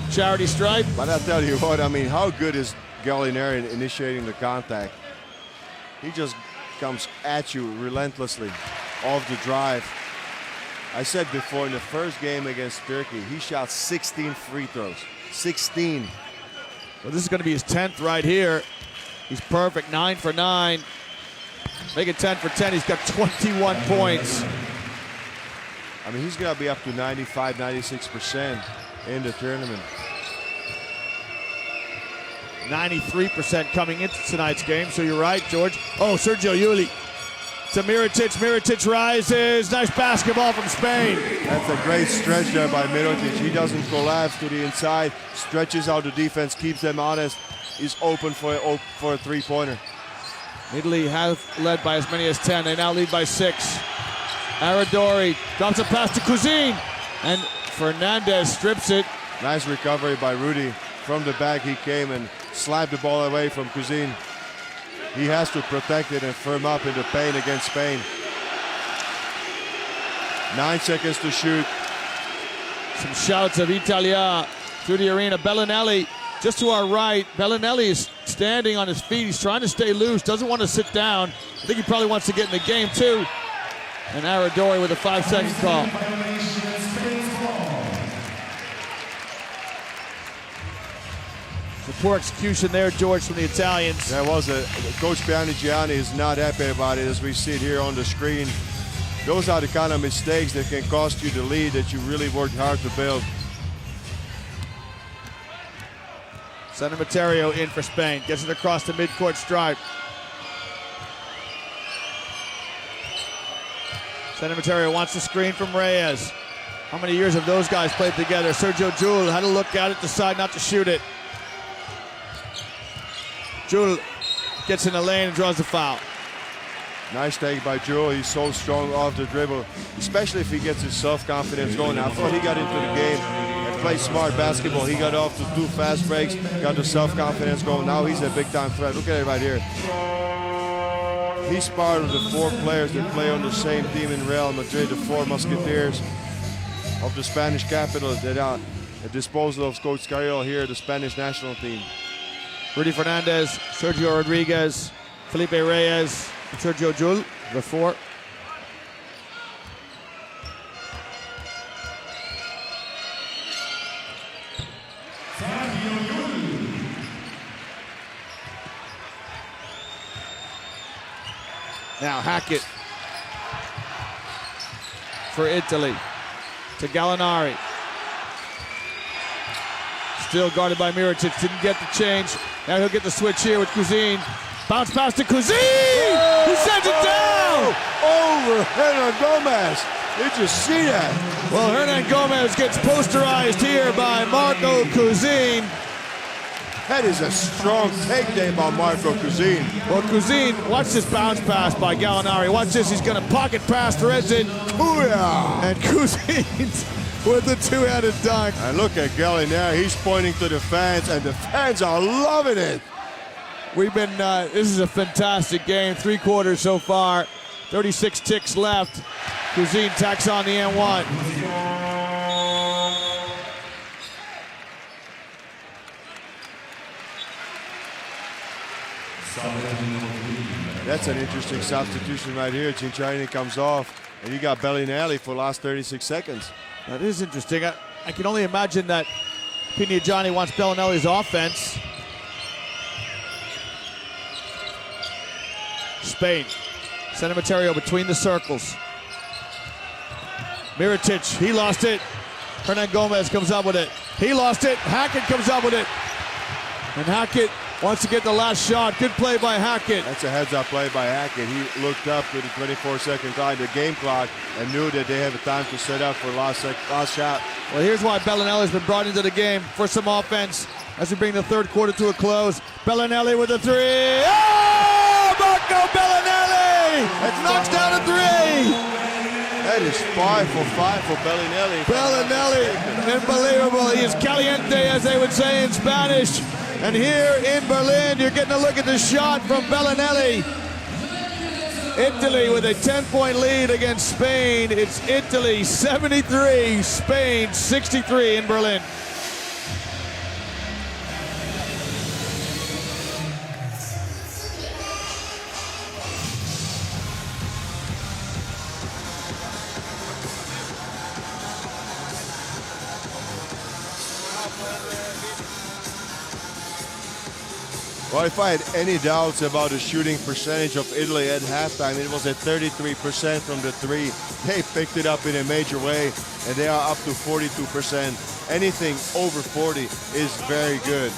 charity stripe. But I'll tell you what, I mean, how good is Gallinari in initiating the contact? He just comes at you relentlessly off the drive. I said before, in the first game against Turkey, he shot 16 free throws. 16. Well, this is going to be his 10th right here. He's perfect, 9 for 9. Make it 10 for 10. He's got 21 points. I mean, he's going to be up to 95, 96% in the tournament. 93% coming into tonight's game, so you're right, George. Oh, Sergio Llull to Mirotic. Mirotic rises. Nice basketball from Spain. That's a great stretch there by Mirotic. He doesn't collapse to the inside, stretches out the defense, keeps them honest. He's open for a three-pointer. Italy has led by as many as 10. They now lead by 6. Aradori drops a pass to Cousin, and Fernandez strips it. Nice recovery by Rudy. From the back he came and slapped the ball away from Cousin. He has to protect it and firm up in the paint against Spain. 9 seconds to shoot. Some shouts of Italia through the arena. Bellinelli just to our right. Bellinelli is standing on his feet. He's trying to stay loose, doesn't want to sit down. I think he probably wants to get in the game too. And Aradori with a 5-second call. The poor execution there, George, from the Italians. That was it. Coach Pianigiani is not happy about it, as we see it here on the screen. Those are the kind of mistakes that can cost you the lead that you really worked hard to build. Sanamaterio in for Spain. Gets it across the midcourt stripe. Sanamaterio wants the screen from Reyes. How many years have those guys played together? Sergio Llull had to look at it, decide not to shoot it. Llull gets in the lane and draws the foul. Nice take by Llull. He's so strong off the dribble, especially if he gets his self-confidence going. I thought he got into the game and played smart basketball. He got off to 2 fast breaks, got the self-confidence going. Now he's a big-time threat. Look at it right here. He's part of the 4 players that play on the same team in Real Madrid, the 4 Musketeers of the Spanish capital that are at disposal of Coach Carrillo here, the Spanish national team. Rudy Fernandez, Sergio Rodriguez, Felipe Reyes, and Sergio Llull, the 4. Now Hackett for Italy to Gallinari. Still guarded by Mirotic, didn't get the change. Now he'll get the switch here with Cousin. Bounce pass to Cousin! He sends it down! Over Hernan Gomez. Did you see that? Well, Hernan Gomez gets posterized here by Marco Cousin. That is a strong take there by Marco Cousin. Well, Cousin, watch this bounce pass by Gallinari. Watch this, he's gonna pocket pass Threadson. Booyah! And Cousin with the two-handed dunk. And look at Gallinari, he's pointing to the fans, and the fans are loving it. We've been, this is a fantastic game. 3 quarters so far, 36 ticks left. Cousin tacks on the N1. That's an interesting substitution right here. Cinciarini comes off, and you got Bellinelli for the last 36 seconds. That is interesting. I can only imagine that Pianigiani wants Bellinelli's offense. Spain. Sanamaterio between the circles. Mirotic, he lost it. Hernan Gomez comes up with it. He lost it. Hackett comes up with it. And Hackett wants to get the last shot. Good play by Hackett. That's a heads-up play by Hackett. He looked up to the 24-second time, the game clock, and knew that they have a time to set up for last shot. Well, here's why Bellinelli's been brought into the game for some offense. as we bring the third quarter to a close. Bellinelli with a three. Oh, Marco Bellinelli! It knocks down a three. That is 5 for 5 for Bellinelli. Bellinelli, unbelievable. He is caliente, as they would say in Spanish. And here in Berlin, you're getting a look at the shot from Bellinelli. Italy with a 10-point lead against Spain. It's Italy 73, Spain 63 in Berlin. Well, if I had any doubts about the shooting percentage of Italy at halftime, it was at 33% from the three. They picked it up in a major way, and they are up to 42%. Anything over 40 is very good.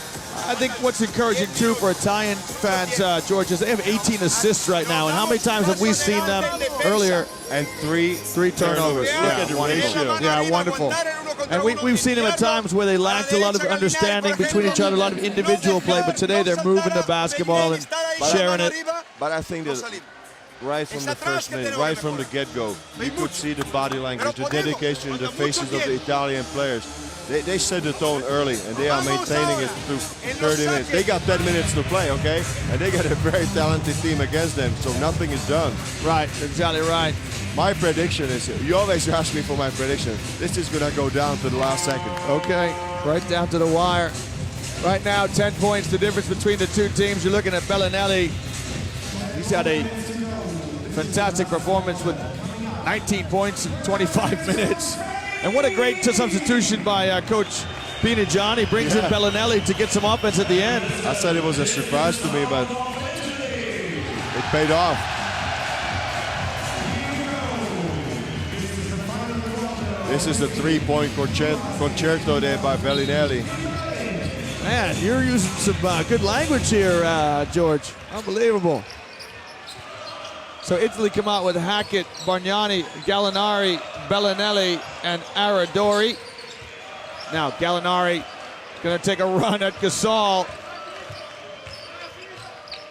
I think what's encouraging, too, for Italian fans, George, is they have 18 assists right now. And how many times have we seen them earlier? And three turnovers. Look at the ratio. Yeah, wonderful. And we've seen them at times where they lacked a lot of understanding between each other, a lot of individual play. But today they're moving the basketball and sharing it. But I think that right from the first minute, right from the get-go, you could see the body language, the dedication in the faces of the Italian players. They set the tone early, and they are maintaining it through 30 minutes. They got 10 minutes to play, okay? And they got a very talented team against them, so nothing is done. Right, exactly right. My prediction is, you always ask me for my prediction. This is going to go down to the last second. Okay, right down to the wire. Right now, 10 points, the difference between the two teams. You're looking at Bellinelli. He's had a fantastic performance with 19 points in 25 minutes. And what a great substitution by Coach Pinagiani. Brings in Bellinelli to get some offense at the end. I said it was a surprise to me, but it paid off. This is the three-point concerto there by Bellinelli. Man, you're using some good language here, George. Unbelievable. So Italy come out with Hackett, Bargnani, Gallinari, Bellinelli, and Aradori. Now Gallinari going to take a run at Gasol.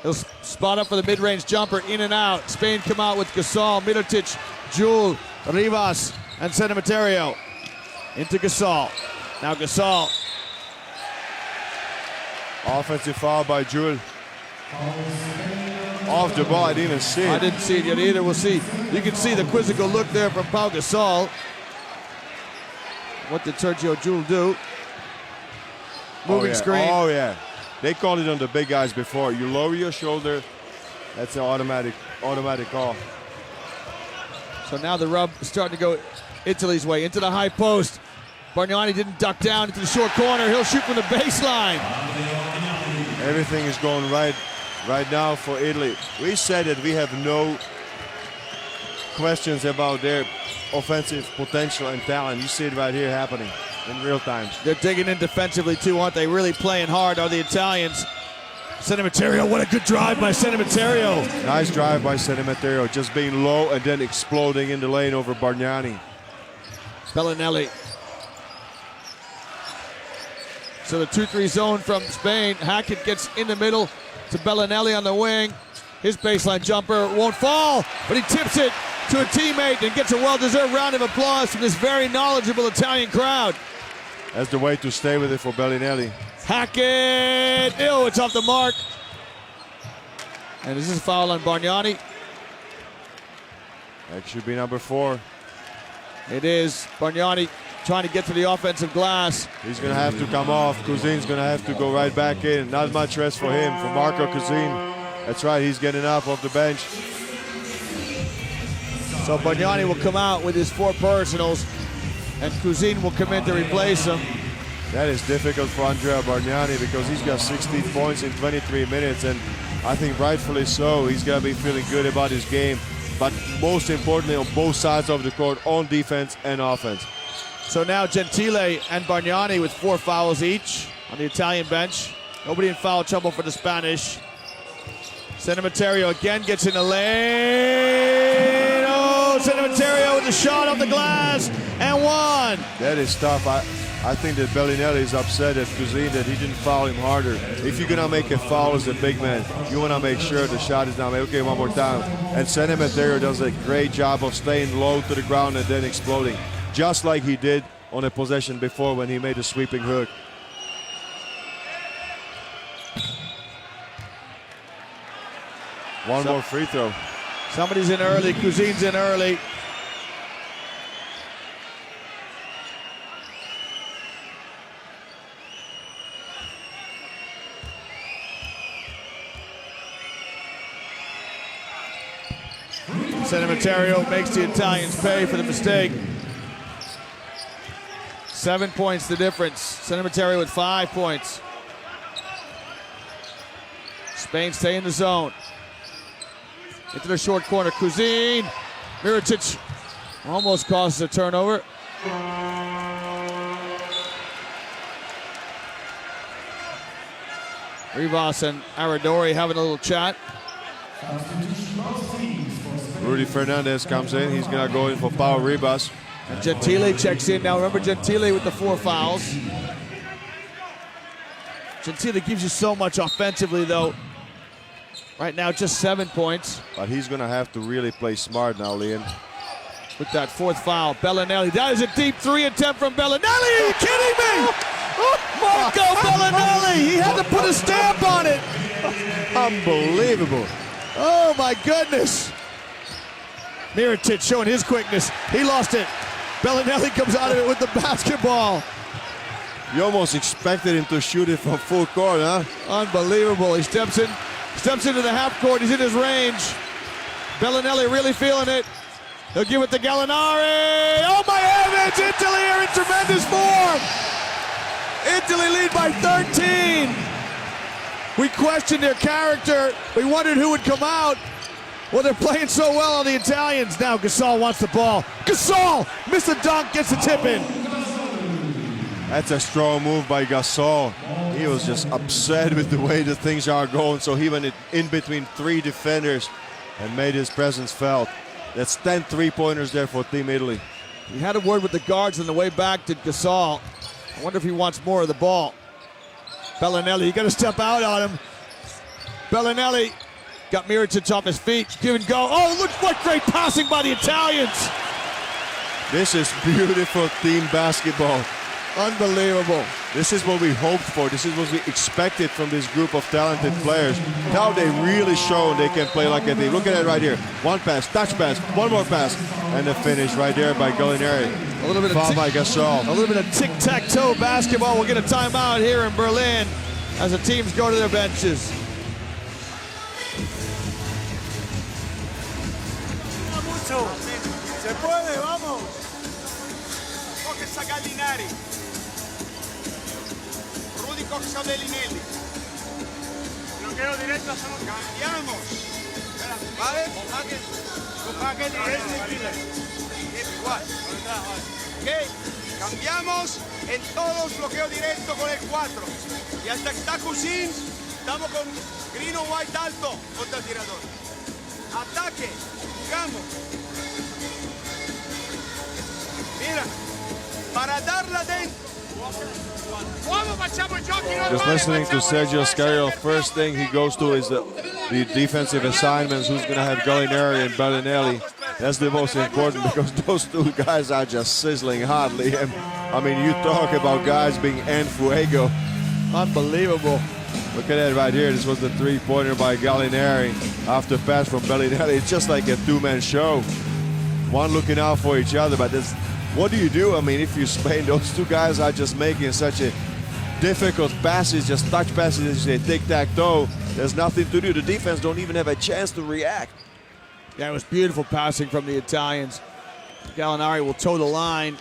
He'll spot up for the mid-range jumper, in and out. Spain come out with Gasol, Mirotic, Jewel, Rivas, and Senamaterio. Into Gasol. Now Gasol. Offensive foul by Jewel. Off the ball, I didn't even see it. I didn't see it yet either. We'll see. You can see the quizzical look there from Pau Gasol. What did Sergio Jewel do? Moving screen. Oh, yeah. They called it on the big guys before. You lower your shoulder, that's an automatic call. So now the rub is starting to go Italy's way. Into the high post. Bargnani didn't duck down into the short corner. He'll shoot from the baseline. Everything is going right now for Italy. We said that we have no questions about their offensive potential and talent. You see it right here happening in real time. They're digging in defensively too, aren't they? Really playing hard are the Italians. Senamaterio, what a good drive by Senamaterio. Nice drive by Senamaterio, just being low and then exploding in the lane over Bargnani. Bellinelli. So the 2-3 zone from Spain. Hackett gets in the middle to Bellinelli on the wing. His baseline jumper won't fall, but he tips it to a teammate and gets a well-deserved round of applause from this very knowledgeable Italian crowd. That's the way to stay with it for Bellinelli. Hackett, ew, it's off the mark. And this is a foul on Bargnani. That should be number 4. It is. Bargnani trying to get to the offensive glass. He's going to have to come off. Cousin's going to have to go right back in. Not much rest for him, for Marco Cousin. That's right, he's getting up off the bench. So Bargnani will come out with his 4 personals, and Cousin will come in to replace him. That is difficult for Andrea Bargnani because he's got 16 points in 23 minutes, and I think rightfully so. He's going to be feeling good about his game, but most importantly on both sides of the court, on defense and offense. So now Gentile and Bargnani with 4 fouls each on the Italian bench. Nobody in foul trouble for the Spanish. Senamaterio again gets in the lane. Oh, Senamaterio with the shot off the glass and one. That is tough. I think that Bellinelli is upset at Cousin that he didn't foul him harder. If you're gonna make a foul as a big man, you wanna make sure the shot is not made. Okay, one more time. And Cementerio does a great job of staying low to the ground and then exploding, just like he did on a possession before when he made a sweeping hook. One more free throw. Somebody's in early. Cousin's in early. Cementerio makes the Italians pay for the mistake. 7 points the difference. Cementerio with 5 points. Spain stay in the zone. Into the short corner, Cousin. Mirotic almost causes a turnover. Rivas and Aradori having a little chat. Rudy Fernandez comes in. He's gonna go in for Pau Ribas. And Gentile checks in. Now remember Gentile with the 4 fouls. Gentile gives you so much offensively though. Right now just 7 points. But he's gonna have to really play smart now, Liam. With that 4th foul, Bellinelli. That is a deep 3 attempt from Bellinelli. Are you kidding me? Oh, Marco Bellinelli. He had to put a stamp on it. Unbelievable. Oh my goodness. Mirotic showing his quickness. He lost it. Bellinelli comes out of it with the basketball. You almost expected him to shoot it from full court, huh? Unbelievable. He steps into the half court. He's in his range. Bellinelli really feeling it. He'll give it to Gallinari. Oh my heavens! Italy are in tremendous form. Italy lead by 13. We questioned their character. We wondered who would come out. Well, they're playing so well on the Italians. Now Gasol wants the ball. Gasol! Missed the dunk, gets the tip in. That's a strong move by Gasol. He was just upset with the way the things are going, so he went in between 3 defenders and made his presence felt. That's 10 3-pointers there for Team Italy. He had a word with the guards on the way back to Gasol. I wonder if he wants more of the ball. Bellinelli, you got to step out on him. Bellinelli got Mirotic off his feet. Give and go. Oh, look what great passing by the Italians. This is beautiful team basketball. Unbelievable. This is what we hoped for. This is what we expected from this group of talented players. Now they really show they can play like a team. Look at it right here. One pass, touch pass, one more pass, and the finish right there by Gallinari. A little bit fouled by Gasol. A little bit of tic-tac-toe basketball. We'll get a timeout here in Berlin as the teams go to their benches. Se puede, vamos. Coges a Gallinari. Rudy coges a Bellinelli. Bloqueo directo, cambiamos. ¿Vale? Copaque directo. Igual. Ok, cambiamos en todos bloqueo directo con el 4. Y hasta que está Cousin, estamos con green o white alto contra el tirador. Ataque, jugamos. Mira, para darla dentro. Just listening to Sergio Scario, first thing he goes to is the defensive assignments, who's going to have Gallinari and Bellinelli. That's the most important because those 2 guys are just sizzling hot, Liam. I mean, you talk about guys being en fuego. Unbelievable. Look at that right here. This was the 3-pointer by Gallinari after pass from Bellinelli. It's just like a 2-man show. One looking out for each other, but this, what do you do? I mean, if you're Spain, those 2 guys are just making such a difficult passes, just touch passes, as you say, tic-tac-toe. There's nothing to do. The defense don't even have a chance to react. Yeah, it was beautiful passing from the Italians. Gallinari will toe the line.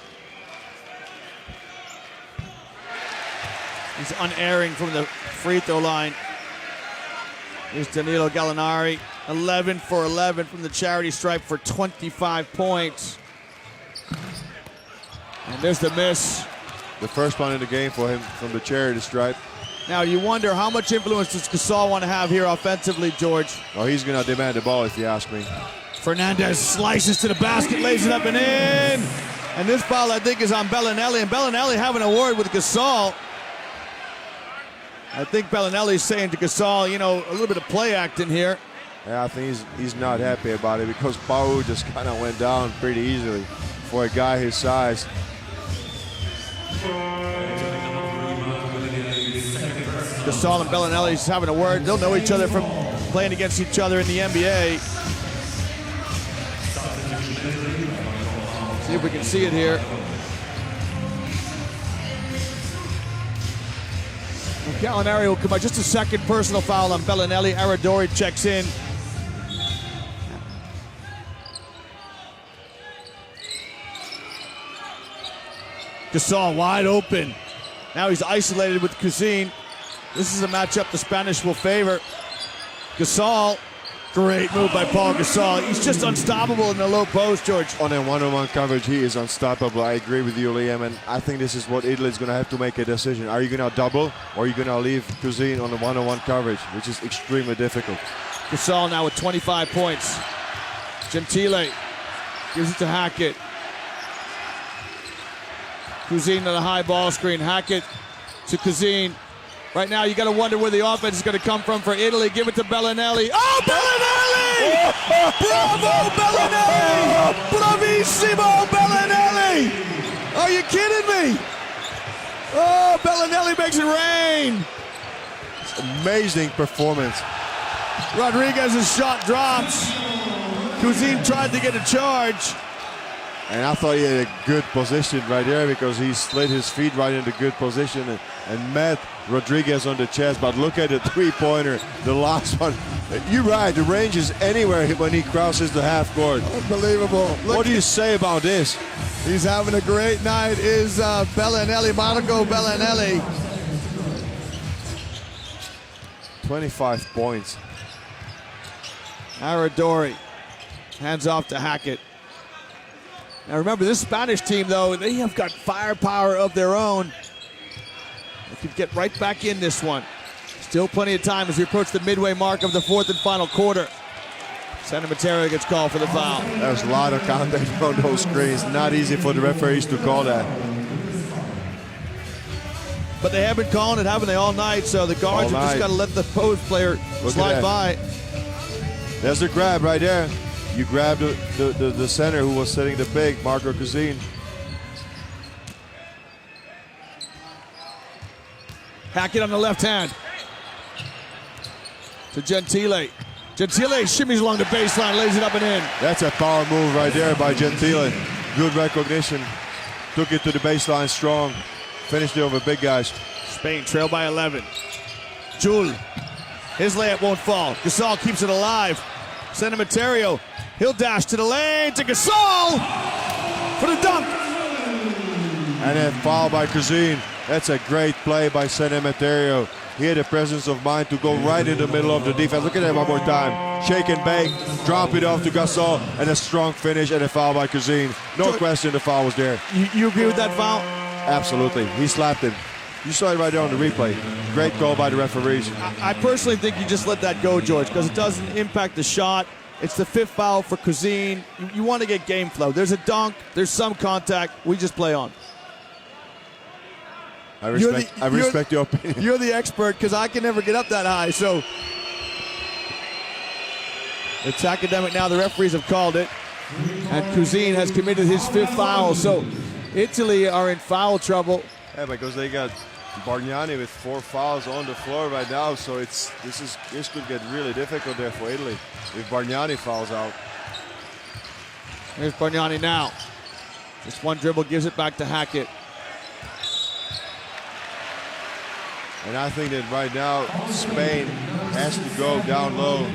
He's unerring from the free throw line. Here's Danilo Gallinari, 11 for 11 from the charity stripe for 25 points. And there's the miss. The first one in the game for him from the charity stripe. Now you wonder how much influence does Gasol want to have here offensively, George? Oh, he's going to demand the ball if you ask me. Fernandez slices to the basket, lays it up and in. And this foul, I think, is on Bellinelli, and Bellinelli having a word with Gasol. I think Bellinelli's saying to Gasol, you know, a little bit of play acting here. Yeah, I think he's not happy about it because Pau just kind of went down pretty easily for a guy his size. Gasol and Bellinelli's having a word. They'll know each other from playing against each other in the NBA. See if we can see it here. Gallinari will come out. Just a second personal foul on Bellinelli. Aradori checks in. Gasol wide open. Now he's isolated with Cousine. This is a matchup the Spanish will favor. Gasol, great move by Paul Gasol. He's just unstoppable in the low post, George. On a one-on-one coverage, he is unstoppable. I agree with you, Liam, and I think this is what Italy's going to have to make a decision. Are you going to double, or are you going to leave Cousine on the one-on-one coverage, which is extremely difficult. Gasol now with 25 points. Gentile gives it to Hackett. Cousine on a high ball screen. Hackett to Cousine. Right now, you got to wonder where the offense is going to come from for Italy. Give it to Bellinelli. Oh, Bellinelli! Bravo, Bellinelli! Bravissimo, Bellinelli! Are you kidding me? Oh, Bellinelli makes it rain. It's amazing performance. Rodriguez's shot drops. Cousine tried to get a charge. And I thought he had a good position right there because he slid his feet right into good position and met Rodriguez on the chest. But look at the three-pointer, the last one. You're right, the range is anywhere when he crosses the half court. Unbelievable. What do you say about this? He's having a great night, is Bellinelli, Marco Bellinelli. 25 points. Aradori hands off to Hackett. Now remember, this Spanish team, though, they have got firepower of their own. They could get right back in this one. Still plenty of time as we approach the midway mark of the fourth and final quarter. San Mateo gets called for the foul. There's a lot of contact on those screens. Not easy for the referees to call that. But they have been calling it, haven't they, all night? So the guards have just got to let the post player slide by. There's the grab right there. You grabbed the center who was setting the big, Marco Cousine. Hackett on the left hand. To Gentile. Gentile shimmies along the baseline, lays it up and in. That's a power move right there by Gentile. Good recognition. Took it to the baseline strong. Finished it over big guys. Spain trail by 11. Jul. His layup won't fall. Gasol keeps it alive. San Mateo. He'll dash to the lane to Gasol for the dunk. And then foul by Cousine. That's a great play by San Mateo. He had the presence of mind to go right in the middle of the defense. Look at that one more time. Shake and bake, drop it off to Gasol, and a strong finish and a foul by Cousine. No question the foul was there. You agree with that foul? Absolutely. He slapped him. You saw it right there on the replay. Great call by the referees. I personally think you just let that go, George, because it doesn't impact the shot. It's the fifth foul for Cousine. You want to get game flow. There's a dunk. There's some contact. We just play on. I respect your opinion. You're the expert because I can never get up that high. So it's academic now. The referees have called it. And Cousine has committed his fifth foul. So Italy are in foul trouble. Yeah, because they got Bargnani with 4 fouls on the floor right now. So this could get really difficult there for Italy if Bargnani fouls out. Here's Bargnani now. Just one dribble, gives it back to Hackett. And I think that right now Spain has to go down low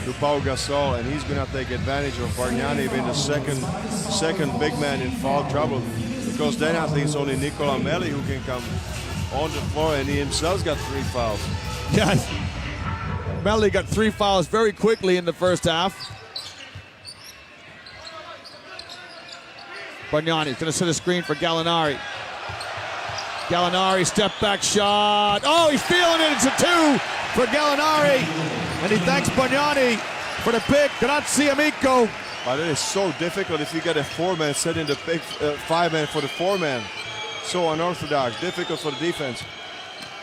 to Pau Gasol, and he's going to take advantage of Bargnani being the second big man in foul trouble. Because then I think it's only Nicola Melli who can come on the floor, and he himself's got 3 fouls. Yes. Melli got 3 fouls very quickly in the first half. Bargnani's going to set a screen for Gallinari. Gallinari, step back shot. Oh, he's feeling it. It's a 2 for Gallinari. And he thanks Bargnani for the pick. Grazie, amico. But it is so difficult if you get a 4-man set in the big 5-man for the 4-man. So unorthodox, difficult for the defense.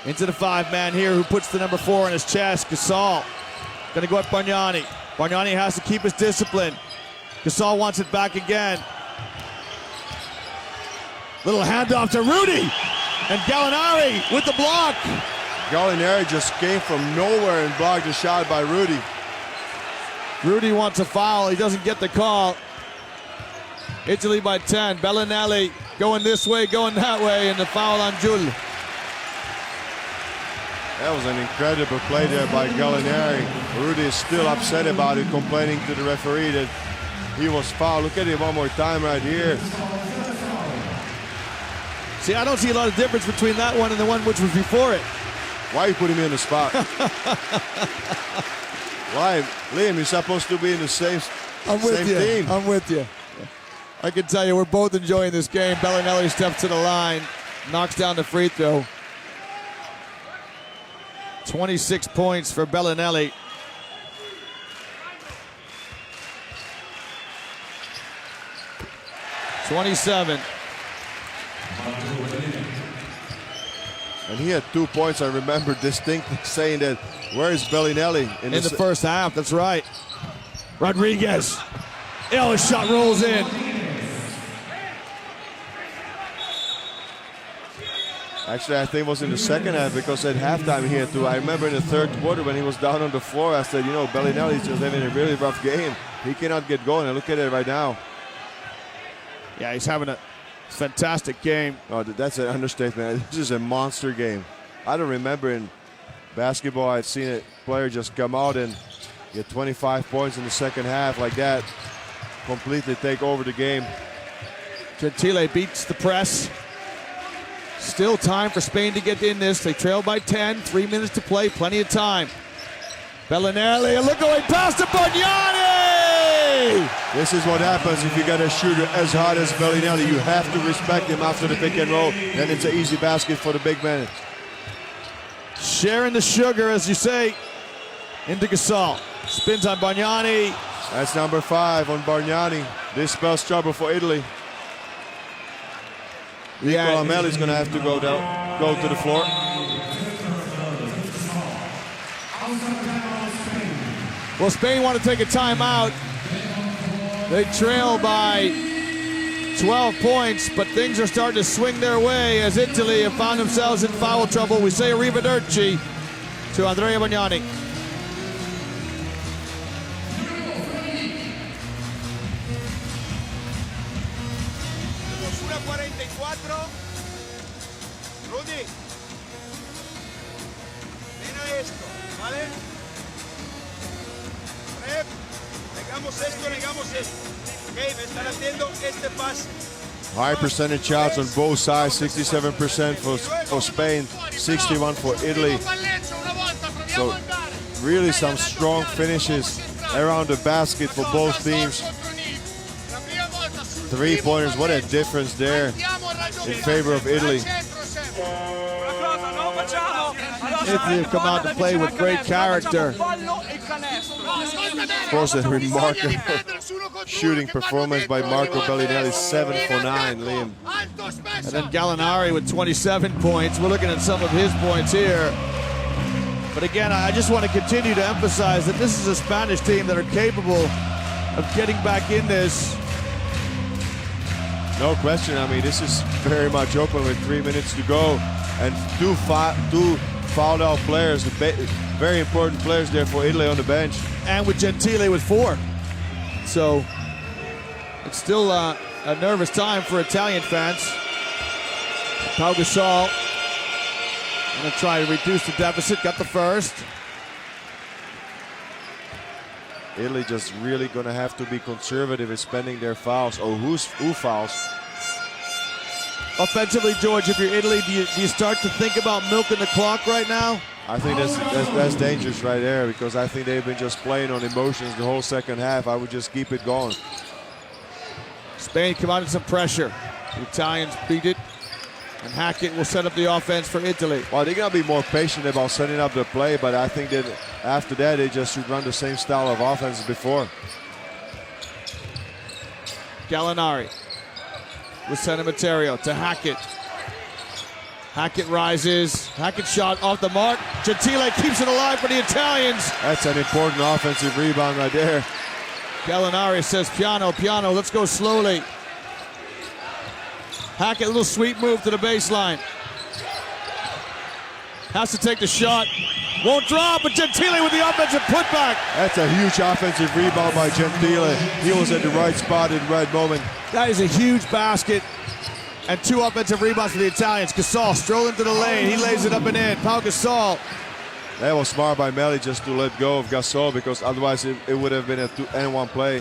Into the 5-man here, who puts the number 4 on his chest. Gasol gonna go at Bargnani. Bargnani has to keep his discipline. Gasol wants it back again. Little handoff to Rudy. And Gallinari with the block. Gallinari just came from nowhere and blocked a shot by Rudy. Rudy wants a foul. He doesn't get the call. Italy by 10. Bellinelli going this way, going that way, and the foul on Jul. That was an incredible play there by Gallinari. Rudy is still upset about it, complaining to the referee that he was fouled. Look at it one more time right here. See, I don't see a lot of difference between that one and the one which was before it. Why you put him in the spot? Why? Liam, you're supposed to be in the same team. I'm with you. I can tell you we're both enjoying this game. Bellinelli steps to the line, knocks down the free throw. 26 points for Bellinelli. $27. And he had 2 points. I remember distinctly saying that, where is Bellinelli? In the first half, that's right. Rodriguez. His shot rolls in. Actually, I think it was in the second half, because at halftime he had 2. I remember in the third quarter when he was down on the floor, I said, you know, Bellinelli's just having a really rough game. He cannot get going, and look at it right now. Yeah, he's having a fantastic game. Oh, that's an understatement. This is a monster game. I don't remember in basketball I've seen a player just come out and get 25 points in the second half like that. Completely take over the game. Gentile beats the press. Still time for Spain to get in this. They trail by 10, 3 minutes to play, plenty of time. Bellinelli, a look away pass to Bargnani! This is what happens if you got a shooter as hot as Bellinelli. You have to respect him after the pick and roll. Then it's an easy basket for the big man. Sharing the sugar, as you say, into Gasol. Spins on Bargnani. That's number 5 on Bargnani. This spells trouble for Italy. Nicola Melli's going to have to go to the floor. Well, Spain want to take a timeout. They trail by 12 points, but things are starting to swing their way as Italy have found themselves in foul trouble. We say arrivederci to Andrea Bargnani. Rudy, ven a esto, ¿vale? Rep, negamos esto. Ok, me están haciendo este pase. High percentage shots on both sides, 67% for Spain, 61% for Italy. So really some strong finishes around the basket for both teams. 3-pointers, what a difference there in favor of Italy. Italy have come out to play with great character. Of course, a remarkable shooting performance by Marco Bellinelli, 7 for 9, Liam. And then Gallinari with 27 points. We're looking at some of his points here. But again, I just want to continue to emphasize that this is a Spanish team that are capable of getting back in this. No question. I mean, this is very much open with 3 minutes to go. And two fouled out players, very important players there for Italy on the bench. And with Gentile with 4. So it's still a nervous time for Italian fans. Pau Gasol going to try to reduce the deficit, got the first. Italy just really going to have to be conservative in spending their fouls. Oh, who fouls? Offensively, George, if you're Italy, do you start to think about milking the clock right now? I think that's dangerous right there, because I think they've been just playing on emotions the whole second half. I would just keep it going. Spain come out in some pressure. The Italians beat it, and Hackett will set up the offense for Italy. Well, they're going to be more patient about setting up the play, but I think that after that, they just should run the same style of offense as before. Gallinari with Sanamaterio to Hackett. Hackett rises. Hackett shot off the mark. Gentile keeps it alive for the Italians. That's an important offensive rebound right there. Gallinari says, Piano, let's go slowly. Hackett, a little sweep move to the baseline. Has to take the shot. Won't drop, but Gentile with the offensive putback. That's a huge offensive rebound by Gentile. He was at the right spot at the right moment. That is a huge basket. And 2 offensive rebounds for the Italians. Gasol strolling to the lane. He lays it up and in. Pau Gasol. That was smart by Melly just to let go of Gasol, because otherwise it would have been a 2-and-1 play.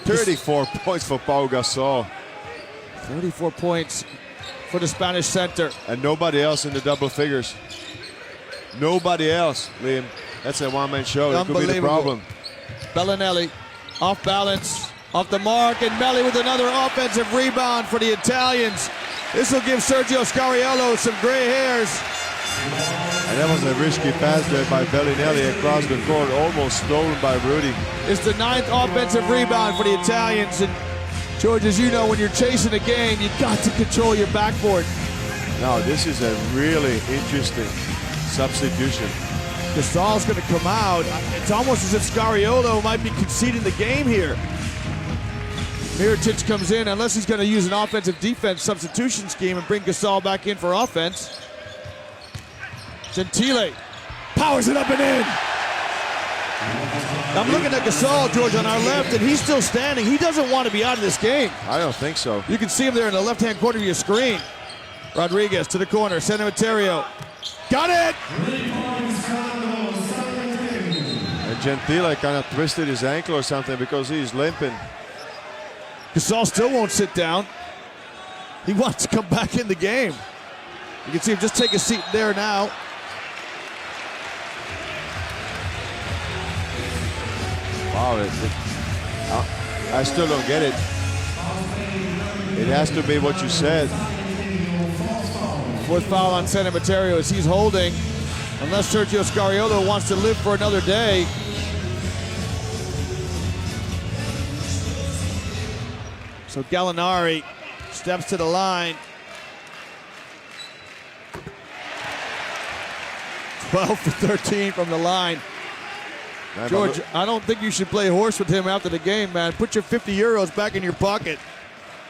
34 points for Pau Gasol. 34 points for the Spanish center. And nobody else in the double figures. Nobody else, Liam. That's a one-man show. That could be the problem. Bellinelli off balance, off the mark, and Melli with another offensive rebound for the Italians. This will give Sergio Scariolo some gray hairs. And that was a risky pass there by Bellinelli across the court, almost stolen by Rudy. It's the 9th offensive rebound for the Italians. And George, as you know, when you're chasing a game, you've got to control your backboard. Now, this is a really interesting substitution. Gasol's going to come out. It's almost as if Scariolo might be conceding the game here. Mirotic comes in, unless he's going to use an offensive-defense substitution scheme and bring Gasol back in for offense. Gentile powers it up and in. I'm looking at Gasol, George, on our left, and he's still standing. He doesn't want to be out of this game. I don't think so. You can see him there in the left-hand corner of your screen. Rodriguez to the corner, Sanamaterio. Got it! And Gentile kind of twisted his ankle or something because he's limping. Gasol still won't sit down. He wants to come back in the game. You can see him just take a seat there now. Wow, I still don't get it. It has to be what you said. 4th foul on Sanamaterio as he's holding. Unless Sergio Scariolo wants to live for another day. So Gallinari steps to the line. 12 for 13 from the line. George, I don't think you should play horse with him after the game, man. Put your 50 euros back in your pocket.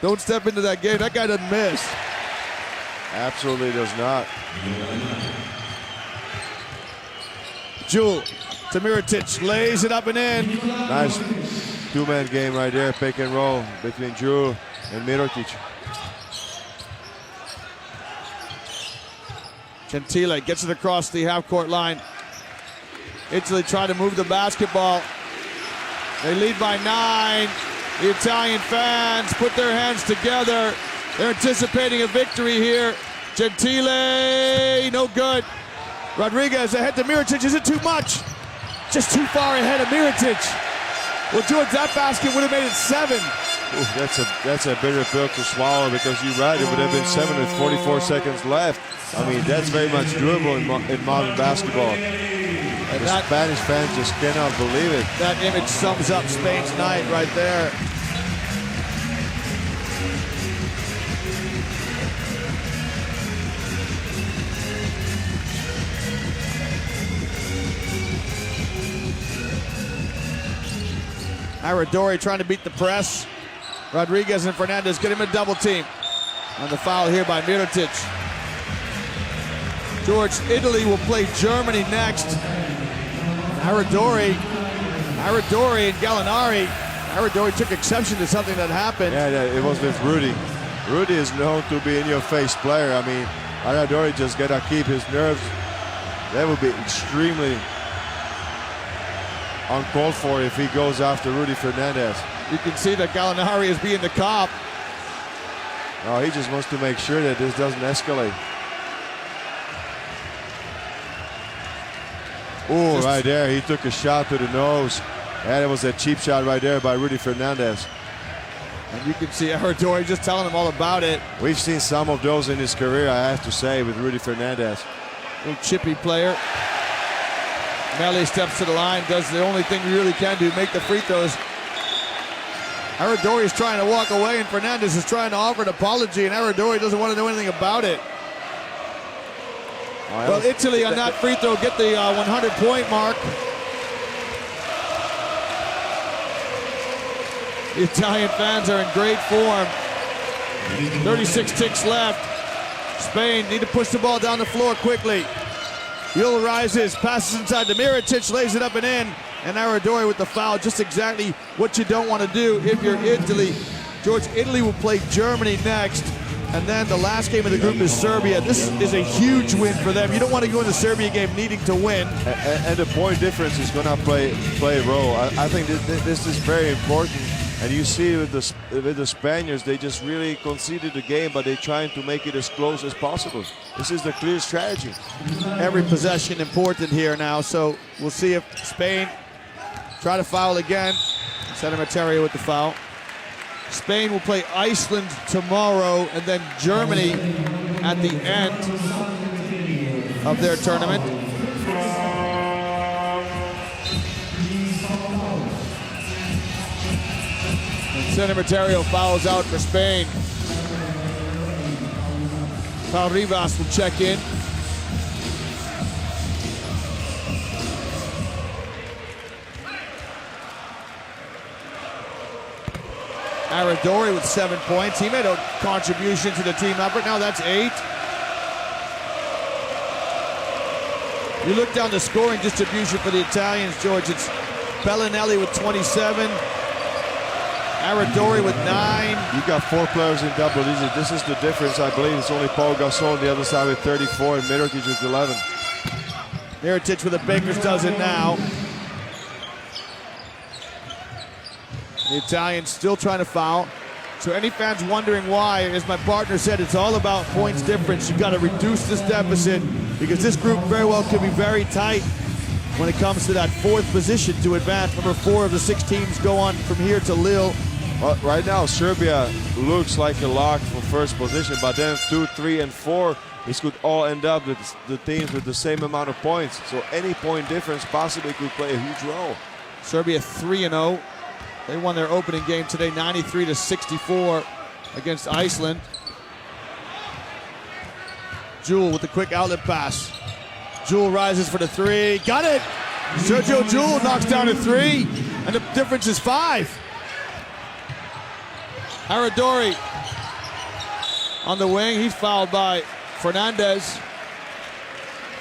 Don't step into that game. That guy doesn't miss. Absolutely does not. Jewel to Mirotic, lays it up and in. Nice 2-man game right there, pick and roll between Jewel and Mirotic. Gentile gets it across the half-court line. Italy trying to move the basketball. They lead by 9. The Italian fans put their hands together. They're anticipating a victory here. Gentile, no good. Rodriguez ahead to Mirotic. Is it too much? Just too far ahead of Mirotic. Well, George, that basket would have made it 7. Ooh, that's a bitter pill to swallow, because you're right, it would have been 7 with 44 seconds left. I mean, that's very much doable in modern basketball. And the Spanish fans just cannot believe it. That image sums up Spain's night right there. Aradori trying to beat the press. Rodriguez and Fernandez get him a double team. On the foul here by Mirotic. George, Italy will play Germany next. Aradori and Gallinari. Aradori took exception to something that happened. Yeah, it was with Rudy. Rudy is known to be in-your-face player. I mean, Aradori just gotta keep his nerves. That would be extremely uncalled for if he goes after Rudy Fernandez. You can see that Gallinari is being the cop. No, he just wants to make sure that this doesn't escalate. Oh, right there, he took a shot to the nose. And it was a cheap shot right there by Rudy Fernandez. And you can see Aradori just telling him all about it. We've seen some of those in his career, I have to say, with Rudy Fernandez. Little chippy player. Melli steps to the line, does the only thing we really can do, make the free throws. Aradori is trying to walk away, and Fernandez is trying to offer an apology, and Aradori doesn't want to do anything about it. Well, Italy on that free throw get the 100-point mark. The Italian fans are in great form. 36 ticks left. Spain need to push the ball down the floor quickly. Yul rises, passes inside to Mirotic, lays it up and in. And Aradori with the foul, just exactly what you don't want to do if you're Italy. George, Italy will play Germany next. And then the last game of the group is Serbia. This is a huge win for them. You don't want to go in the Serbia game needing to win. And the point difference is going to play a role. I think this is very important. And you see with the Spaniards, they just really conceded the game, but they're trying to make it as close as possible. This is the clear strategy. Every possession important here now, so we'll see if Spain try to foul again. Sedimenterio with the foul. Spain will play Iceland tomorrow, and then Germany at the end of their tournament. Sedimenterio fouls out for Spain. Paul Rivas will check in. Aradori with 7 points. He made a contribution to the team effort. Now that's 8. You look down the scoring distribution for the Italians, George. It's Bellinelli with 27. Aradori with 9. You got 4 players in double digits. This is the difference, I believe. It's only Paul Gasol on the other side with 34 and Mirotic with 11. Mirotic with a baker's dozen now. The Italians still trying to foul. So any fans wondering why, as my partner said, it's all about points difference. You've got to reduce this deficit because this group very well could be very tight when it comes to that 4th position to advance. Number 4 of the 6 teams go on from here to Lille. Well, right now, Serbia looks like a lock for 1st position, but then 2, 3, and 4, this could all end up with the teams with the same amount of points. So any point difference possibly could play a huge role. Serbia 3-0. They won their opening game today, 93-64 against Iceland. Jewel with the quick outlet pass. Jewel rises for the 3. Got it! Sergio Jewel knocks down a 3, and the difference is 5. Aradori on the wing. He's fouled by Fernandez.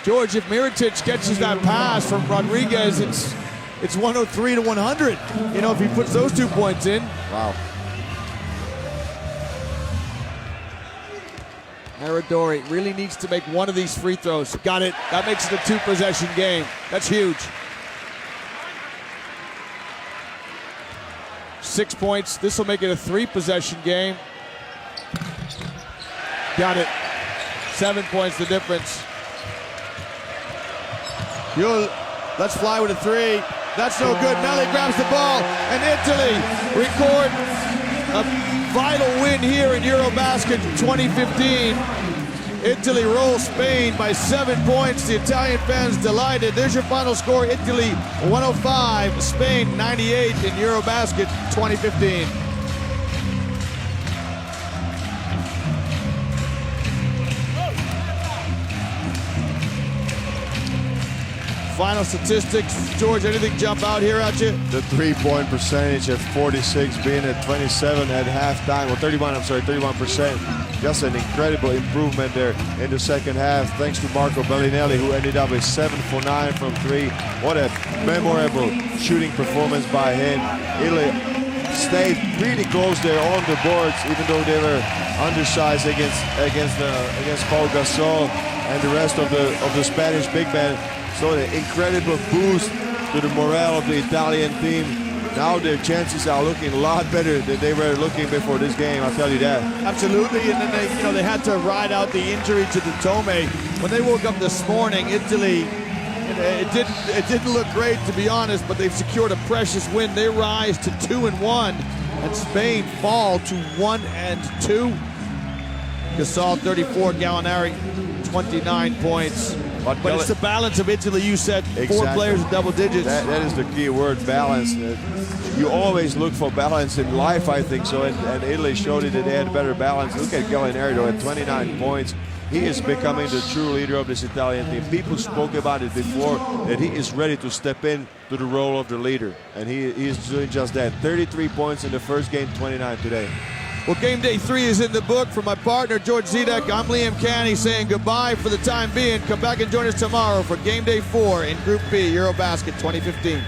George, if Mirotic catches that pass from Rodriguez, it's 103-100. You know, if he puts those 2 points in. Wow. Aradori really needs to make one of these free throws. Got it. That makes it a 2-possession game. That's huge. 6 points. This will make it a 3-possession game. Got it. 7 points the difference. Yul, let's fly with a 3. That's no good. Nelly grabs the ball, and Italy record a vital win here in Eurobasket 2015. Italy rolls Spain by 7 points. The Italian fans delighted. There's your final score. Italy 105, Spain 98 in Eurobasket 2015. Final statistics, George, anything jump out here at you? The 3-point percentage at 46 being at 27 at halftime, well 31%. Just an incredible improvement there in the second half, thanks to Marco Bellinelli, who ended up with 7 for 9 from 3. What a memorable shooting performance by him. Italy stayed pretty close there on the boards, even though they were undersized against Paul Gasol and the rest of the Spanish big men. So an incredible boost to the morale of the Italian team. Now their chances are looking a lot better than they were looking before this game, I'll tell you that. Absolutely, and then they had to ride out the injury to the Tome. When they woke up this morning, Italy, it didn't look great to be honest, but they've secured a precious win. They rise to 2-1, and Spain fall to 1-2. Gasol 34, Gallinari 29 points. But it's the balance of Italy. You said four Exactly. players in double digits. That is the key word, balance. You always look for balance in life, I think so, and Italy showed it that they had better balance. Look at Gallinari at 29 points. He is becoming the true leader of this Italian team. People spoke about it before, that he is ready to step in to the role of the leader, and he is doing just that. 33 points in the first game, 29 today. Well, game day 3 is in the book. For my partner, George Zidek, I'm Liam Canny saying goodbye for the time being. Come back and join us tomorrow for game day 4 in Group B, Eurobasket 2015.